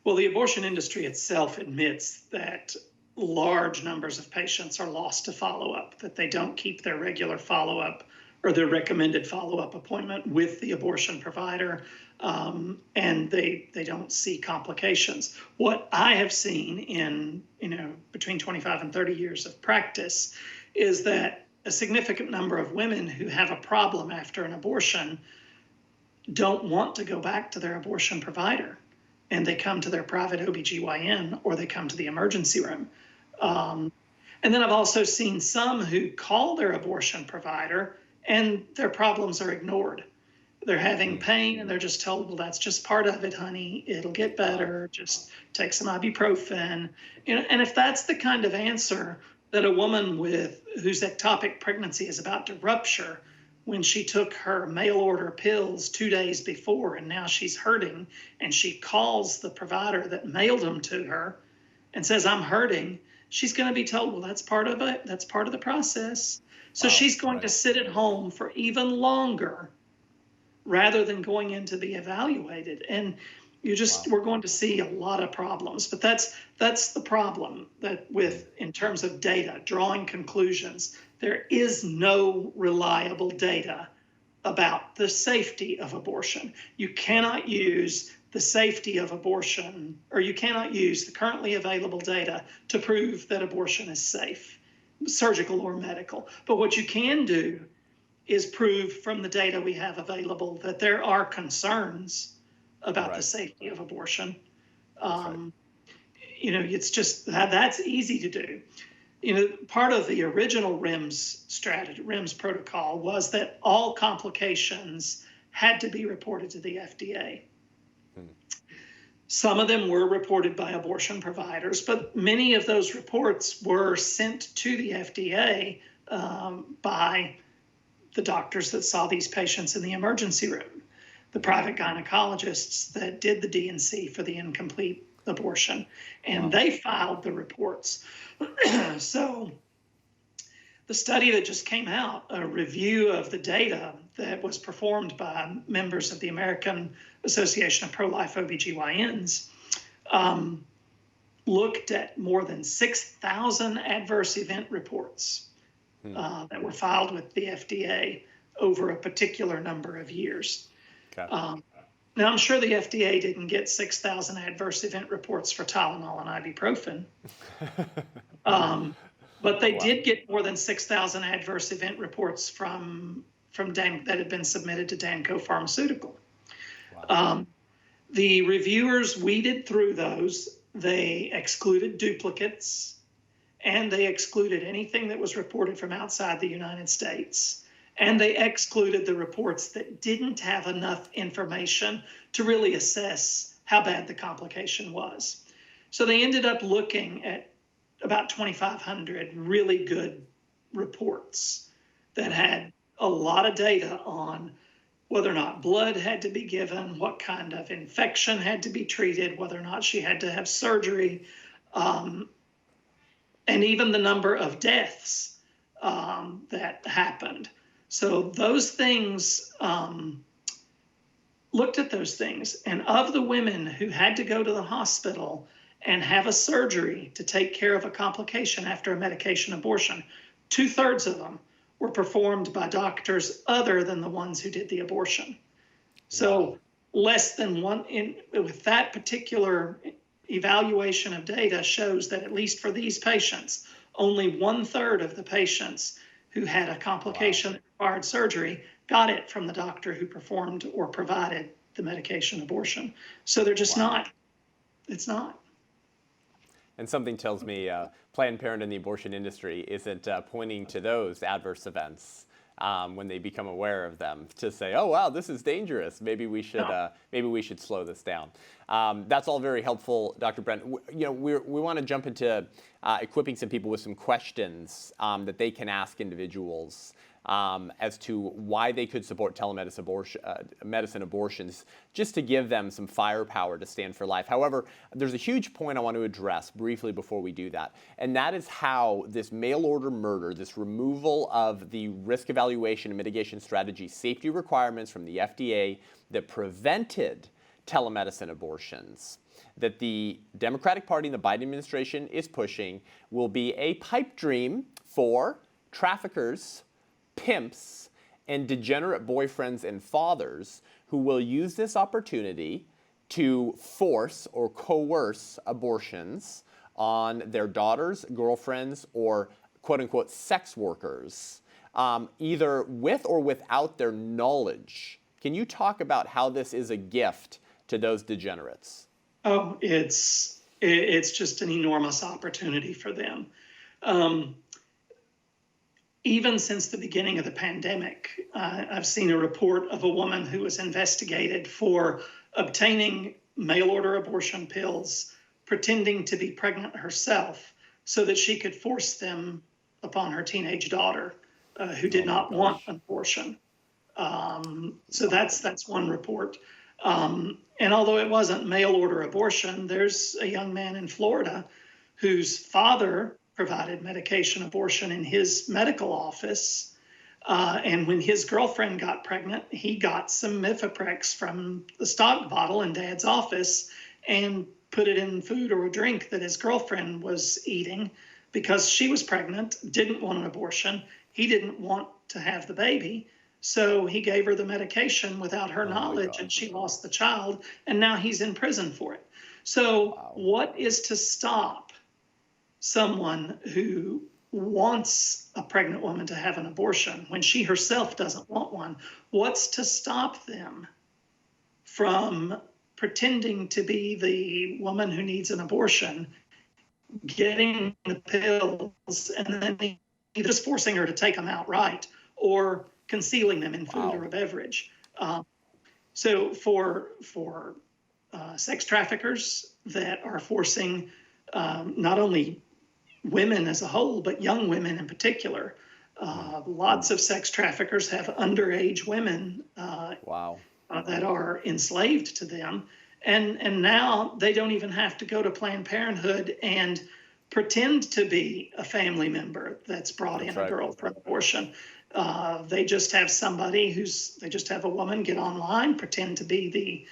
Well, the abortion industry itself admits that large numbers of patients are lost to follow-up, that they don't keep their regular follow-up or their recommended follow-up appointment with the abortion provider, and they don't see complications. What I have seen in between 25 and 30 years of practice is that a significant number of women who have a problem after an abortion don't want to go back to their abortion provider, and they come to their private OBGYN or they come to the emergency room. And then I've also seen some who call their abortion provider and their problems are ignored. They're having pain and they're just told, well, that's just part of it, honey. It'll get better. Just take some ibuprofen. And if that's the kind of answer that a woman whose ectopic pregnancy is about to rupture, when she took her mail order pills 2 days before and now she's hurting, and she calls the provider that mailed them to her and says, I'm hurting, she's going to be told, well, that's part of it. That's part of the process. So she's going to sit at home for even longer rather than going in to be evaluated. And we're going to see a lot of problems. But that's the problem that in terms of data, drawing conclusions, there is no reliable data about the safety of abortion. You cannot use the safety of abortion, or you cannot use the currently available data to prove that abortion is safe, surgical or medical. But what you can do is prove from the data we have available that there are concerns about the safety of abortion. It's just that's easy to do. Part of the original REMS protocol was that all complications had to be reported to the FDA. Some of them were reported by abortion providers, but many of those reports were sent to the FDA by the doctors that saw these patients in the emergency room, the private gynecologists that did the D&C for the incomplete abortion, and they filed the reports. So the study that just came out, a review of the data that was performed by members of the American Association of Pro-Life OBGYNs looked at more than 6,000 adverse event reports that were filed with the FDA over a particular number of years. Okay. Now, I'm sure the FDA didn't get 6,000 adverse event reports for Tylenol and ibuprofen, but they did get more than 6,000 adverse event reports from that had been submitted to Danco Pharmaceutical. Wow. The reviewers weeded through those. They excluded duplicates, and they excluded anything that was reported from outside the United States. And they excluded the reports that didn't have enough information to really assess how bad the complication was. So they ended up looking at about 2,500 really good reports that had a lot of data on whether or not blood had to be given, what kind of infection had to be treated, whether or not she had to have surgery, and even the number of deaths that happened. So those things, looked at those things, and of the women who had to go to the hospital and have a surgery to take care of a complication after a medication abortion, 2/3 of them were performed by doctors other than the ones who did the abortion. So less than one, with that particular evaluation of data shows that at least for these patients, only 1/3 of the patients who had a complication that required surgery got it from the doctor who performed or provided the medication abortion. So they're just not, it's not. And something tells me Planned Parenthood and the abortion industry isn't pointing to those adverse events when they become aware of them to say, oh, wow, this is dangerous. Maybe we should slow this down. That's all very helpful, Dr. Brent. We want to jump into equipping some people with some questions that they can ask individuals as to why they could support medicine abortions, just to give them some firepower to stand for life. However, there's a huge point I want to address briefly before we do that, and that is how this mail-order murder, this removal of the risk evaluation and mitigation strategy safety requirements from the FDA that prevented telemedicine abortions, that the Democratic Party and the Biden administration is pushing, will be a pipe dream for traffickers, pimps, and degenerate boyfriends and fathers who will use this opportunity to force or coerce abortions on their daughters, girlfriends, or quote-unquote sex workers, either with or without their knowledge. Can you talk about how this is a gift to those degenerates? Oh, it's just an enormous opportunity for them. Even since the beginning of the pandemic, I've seen a report of a woman who was investigated for obtaining mail-order abortion pills, pretending to be pregnant herself so that she could force them upon her teenage daughter who did not want an abortion. So that's one report. And although it wasn't mail-order abortion, there's a young man in Florida whose father provided medication abortion in his medical office. And when his girlfriend got pregnant, he got some Mifeprex from the stock bottle in Dad's office and put it in food or a drink that his girlfriend was eating because she was pregnant, didn't want an abortion. He didn't want to have the baby. So he gave her the medication without her knowledge, and she lost the child, and now he's in prison for it. So what is to stop someone who wants a pregnant woman to have an abortion when she herself doesn't want one? What's to stop them from pretending to be the woman who needs an abortion, getting the pills, and then either just forcing her to take them outright or concealing them in food or a beverage? So for sex traffickers that are forcing not only women as a whole, but young women in particular, lots of sex traffickers have underage women that are enslaved to them. And now they don't even have to go to Planned Parenthood and pretend to be a family member that's brought in a girl for an abortion. They just have they just have a woman get online, pretend to be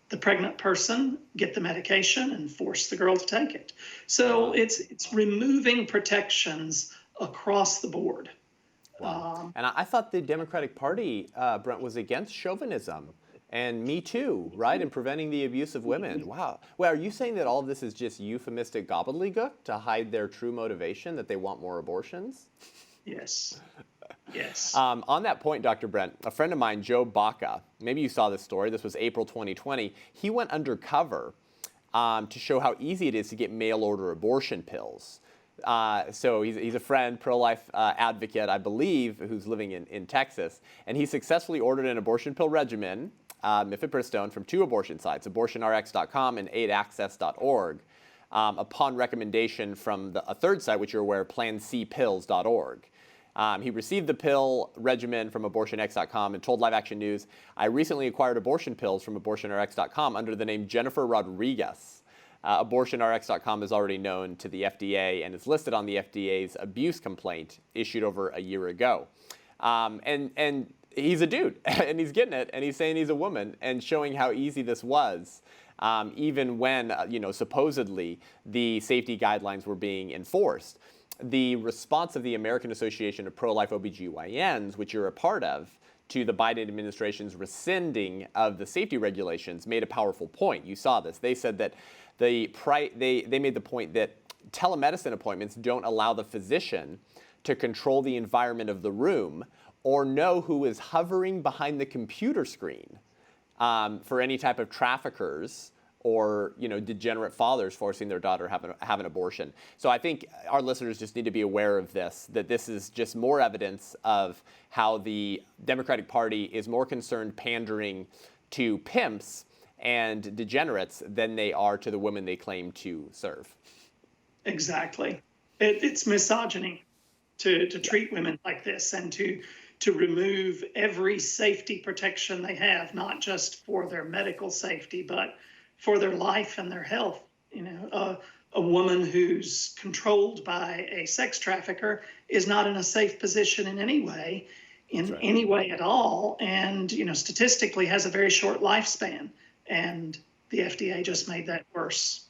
the pregnant person, get the medication, and force the girl to take it. So it's removing protections across the board. Wow. And I thought the Democratic Party, Brent, was against chauvinism and Me Too, right? And preventing the abuse of women. Wow. Well, are you saying that all of this is just euphemistic gobbledygook to hide their true motivation, that they want more abortions? Yes. Yes. On that point, Dr. Brent, a friend of mine, Joe Baca, maybe you saw this story. This was April 2020. He went undercover to show how easy it is to get mail-order abortion pills. So he's a friend, pro-life advocate, I believe, who's living in Texas. And he successfully ordered an abortion pill regimen, mifepristone, from two abortion sites, abortionrx.com and aidaccess.org, upon recommendation from a third site, which you're aware, plancpills.org. He received the pill regimen from abortionx.com and told Live Action News, "I recently acquired abortion pills from abortionrx.com under the name Jennifer Rodriguez. AbortionRx.com is already known to the FDA and is listed on the FDA's abuse complaint issued over a year ago." And he's a dude, and he's getting it, and he's saying he's a woman, and showing how easy this was, even when, supposedly the safety guidelines were being enforced. The response of the American Association of Pro-Life OBGYNs, which you're a part of, to the Biden administration's rescinding of the safety regulations made a powerful point. You saw this. They said that they made the point that telemedicine appointments don't allow the physician to control the environment of the room or know who is hovering behind the computer screen for any type of traffickers or degenerate fathers forcing their daughter to have an abortion. So I think our listeners just need to be aware of this, that this is just more evidence of how the Democratic Party is more concerned pandering to pimps and degenerates than they are to the women they claim to serve. Exactly. It's misogyny to treat women like this and to remove every safety protection they have, not just for their medical safety, but for their life and their health. A woman who's controlled by a sex trafficker is not in a safe position in any way, any way at all, and statistically has a very short lifespan. And the FDA just made that worse.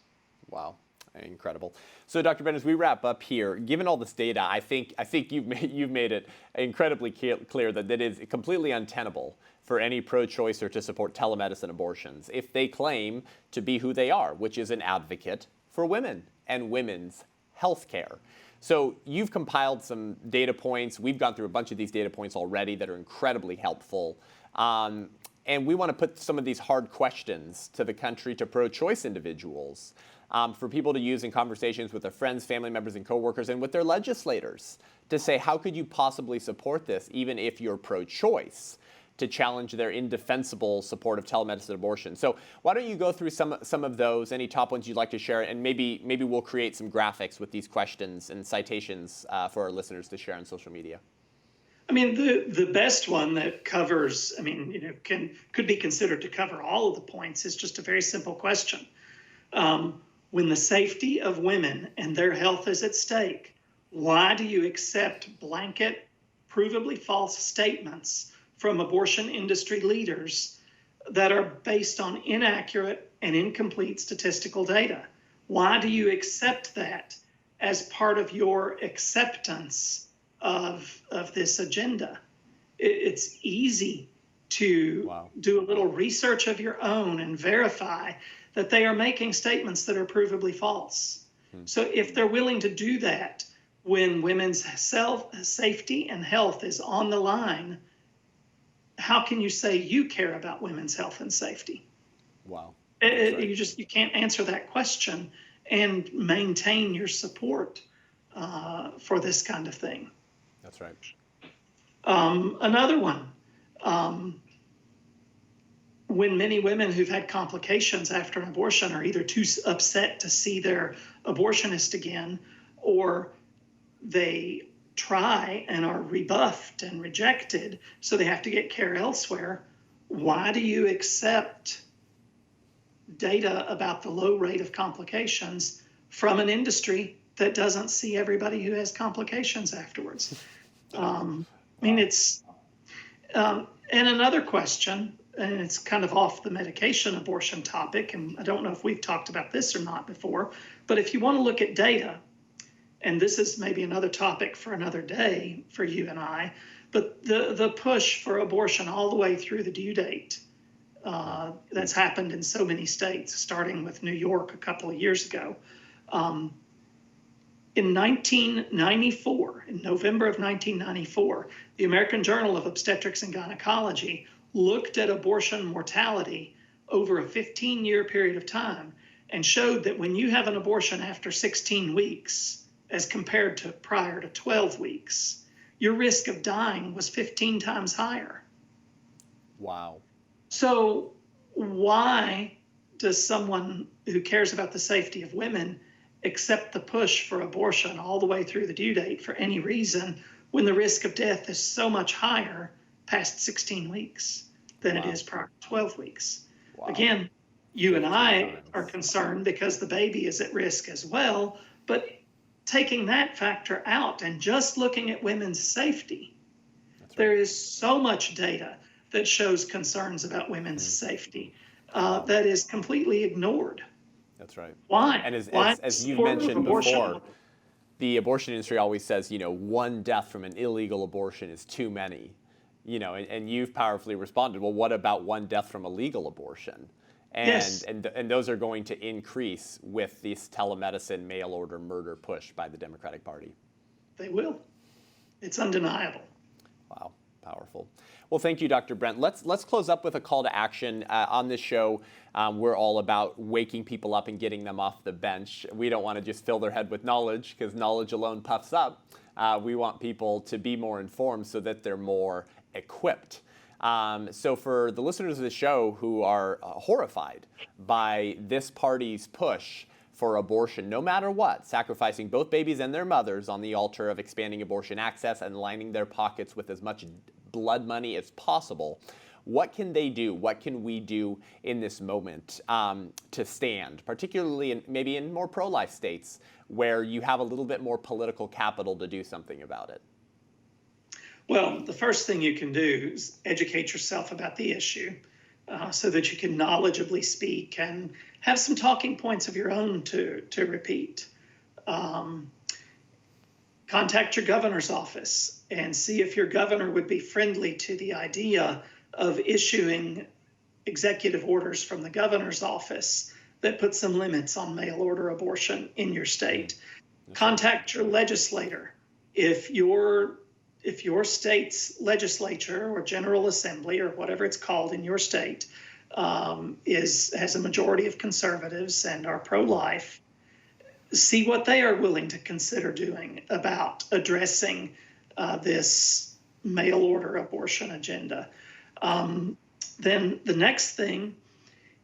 Wow. Incredible. So, Dr. Ben, as we wrap up here, given all this data, I think you've made it incredibly clear that it is completely untenable for any pro-choicer to support telemedicine abortions if they claim to be who they are, which is an advocate for women and women's health care. So you've compiled some data points. We've gone through a bunch of these data points already that are incredibly helpful. And we want to put some of these hard questions to the country, to pro-choice individuals, for people to use in conversations with their friends, family members, and coworkers, and with their legislators to say, how could you possibly support this, even if you're pro-choice, to challenge their indefensible support of telemedicine abortion. So why don't you go through some of those, any top ones you'd like to share, and maybe we'll create some graphics with these questions and citations for our listeners to share on social media. I mean, the best one that covers, could be considered to cover all of the points is just a very simple question. When the safety of women and their health is at stake, why do you accept blanket, provably false statements from abortion industry leaders that are based on inaccurate and incomplete statistical data? Why do you accept that as part of your acceptance of this agenda? It's easy to do a little research of your own and verify that they are making statements that are provably false. So if they're willing to do that when women's safety and health is on the line, how can you say you care about women's health and safety? Wow. You can't answer that question and maintain your support for this kind of thing. That's right. Another one, when many women who've had complications after an abortion are either too upset to see their abortionist again, or they try and are rebuffed and rejected, so they have to get care elsewhere. Why do you accept data about the low rate of complications from an industry that doesn't see everybody who has complications afterwards? I mean, it's, and another question, and it's kind of off the medication abortion topic, and I don't know if we've talked about this or not before, but if you want to look at data, and this is maybe another topic for another day for you and I, but the push for abortion all the way through the due date, that's happened in so many states, starting with New York a couple of years ago. In 1994, in November of 1994, the American Journal of Obstetrics and Gynecology looked at abortion mortality over a 15-year period of time and showed that when you have an abortion after 16 weeks, as compared to prior to 12 weeks, your risk of dying was 15 times higher. Wow. So why does someone who cares about the safety of women accept the push for abortion all the way through the due date for any reason when the risk of death is so much higher past 16 weeks than it is prior to 12 weeks? Wow. Again, you and I are concerned because the baby is at risk as well, but taking that factor out and just looking at women's safety, there is so much data that shows concerns about women's safety that is completely ignored. That's right. Why? And as you've mentioned before, the abortion industry always says, one death from an illegal abortion is too many. And you've powerfully responded, well, what about one death from a legal abortion? And, yes. and those are going to increase with this telemedicine mail order murder push by the Democratic Party. They will. It's undeniable. Wow, powerful. Well, thank you, Dr. Brent. Let's close up with a call to action. On this show, we're all about waking people up and getting them off the bench. We don't want to just fill their head with knowledge because knowledge alone puffs up. We want people to be more informed so that they're more equipped. So for the listeners of the show who are horrified by this party's push for abortion, no matter what, sacrificing both babies and their mothers on the altar of expanding abortion access and lining their pockets with as much blood money as possible, what can they do? What can we do in this moment to stand, particularly maybe in more pro-life states where you have a little bit more political capital to do something about it? Well, the first thing you can do is educate yourself about the issue so that you can knowledgeably speak and have some talking points of your own to repeat. Contact your governor's office and see if your governor would be friendly to the idea of issuing executive orders from the governor's office that put some limits on mail order abortion in your state. Contact your legislator. If your state's legislature or general assembly or whatever it's called in your state has a majority of conservatives and are pro-life, see what they are willing to consider doing about addressing this mail order abortion agenda. Then the next thing,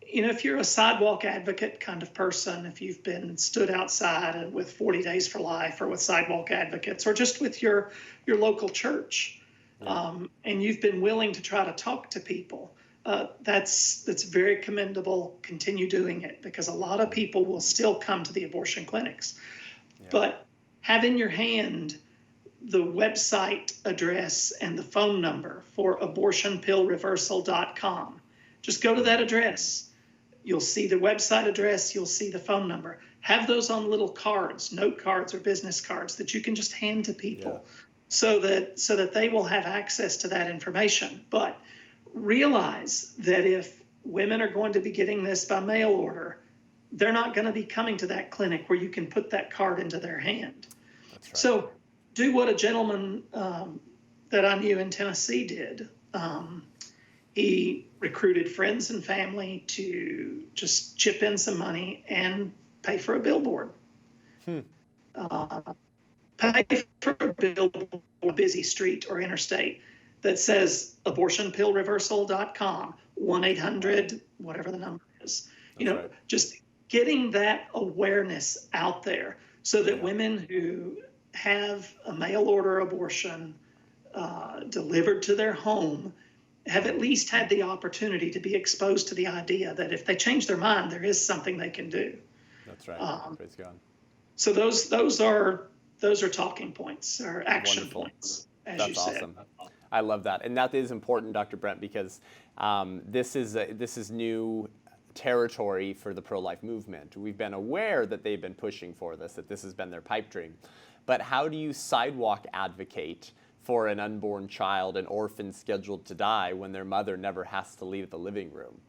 if you're a sidewalk advocate kind of person, if you've been stood outside with 40 Days for Life or with sidewalk advocates or just with your local church, and you've been willing to try to talk to people, that's very commendable. Continue doing it because a lot of people will still come to the abortion clinics. Yeah. But have in your hand the website address and the phone number for abortionpillreversal.com. Just go to that address. You'll see the website address. You'll see the phone number. Have those on little cards, note cards or business cards that you can just hand to people so that they will have access to that information. But realize that if women are going to be getting this by mail order, they're not going to be coming to that clinic where you can put that card into their hand. That's right. So do what a gentleman that I knew in Tennessee did. He recruited friends and family to just chip in some money and pay for a billboard. Pay for a billboard on a busy street or interstate that says abortionpillreversal.com, 1-800, whatever the number is. Right. Just getting that awareness out there so that women who have a mail order abortion delivered to their home have at least had the opportunity to be exposed to the idea that if they change their mind, there is something they can do. That's right. Praise God. So those are talking points or action points. as you That's said. awesome. I love that, and that is important, Dr. Brent, because this is new territory for the pro-life movement. We've been aware that they've been pushing for this, that this has been their pipe dream. But how do you sidewalk advocate for an unborn child, an orphan scheduled to die, when their mother never has to leave the living room?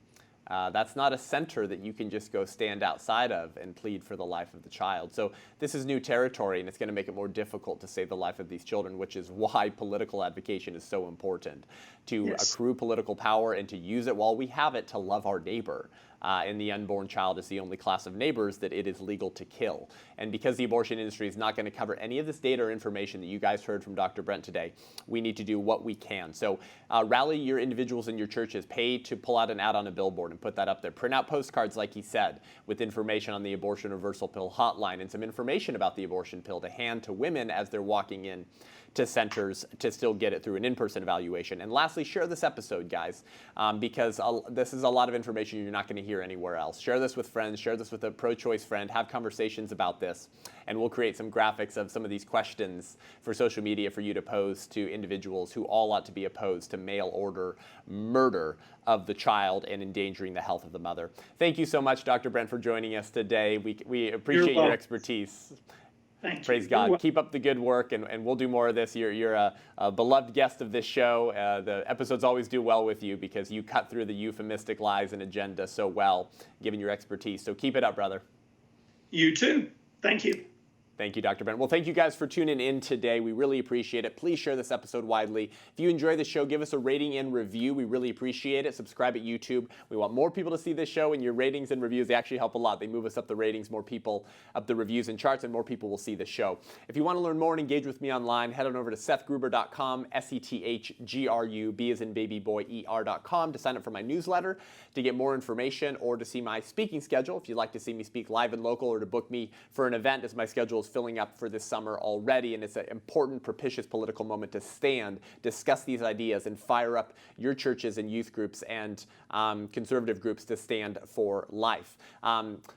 That's not a center that you can just go stand outside of and plead for the life of the child. So this is new territory, and it's going to make it more difficult to save the life of these children, which is why political advocation is so important, to accrue political power and to use it while we have it to love our neighbor. And the unborn child is the only class of neighbors that it is legal to kill. And because the abortion industry is not going to cover any of this data or information that you guys heard from Dr. Brent today, we need to do what we can. So rally your individuals in your churches, pay to pull out an ad on a billboard and put that up there. Print out postcards, like he said, with information on the abortion reversal pill hotline and some information about the abortion pill to hand to women as they're walking in to centers to still get it through an in-person evaluation. And lastly, share this episode, guys, because this is a lot of information you're not going to hear anywhere else. Share this with friends, share this with a pro-choice friend, have conversations about this, and we'll create some graphics of some of these questions for social media for you to pose to individuals who all ought to be opposed to mail order murder of the child and endangering the health of the mother. Thank you so much, Dr. Brent, for joining us today. We appreciate your expertise. Thank you. Praise God. Keep up the good work, and we'll do more of this. You're a beloved guest of this show. The episodes always do well with you because you cut through the euphemistic lies and agenda so well, given your expertise. So keep it up, brother. You too. Thank you. Thank you, Dr. Brent. Well, thank you guys for tuning in today. We really appreciate it. Please share this episode widely. If you enjoy the show, give us a rating and review. We really appreciate it. Subscribe at YouTube. We want more people to see this show, and your ratings and reviews, they actually help a lot. They move us up the ratings, more people up the reviews and charts, and more people will see the show. If you want to learn more and engage with me online, head on over to sethgruber.com, SETHGRUB as in baby boy, ER.com to sign up for my newsletter, to get more information, or to see my speaking schedule. If you'd like to see me speak live and local, or to book me for an event, as my schedule is filling up for this summer already, and it's an important, propitious political moment to stand, discuss these ideas, and fire up your churches and youth groups and conservative groups to stand for life.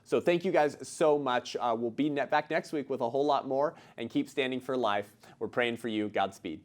So thank you guys so much. We'll be back next week with a whole lot more, and keep standing for life. We're praying for you. Godspeed.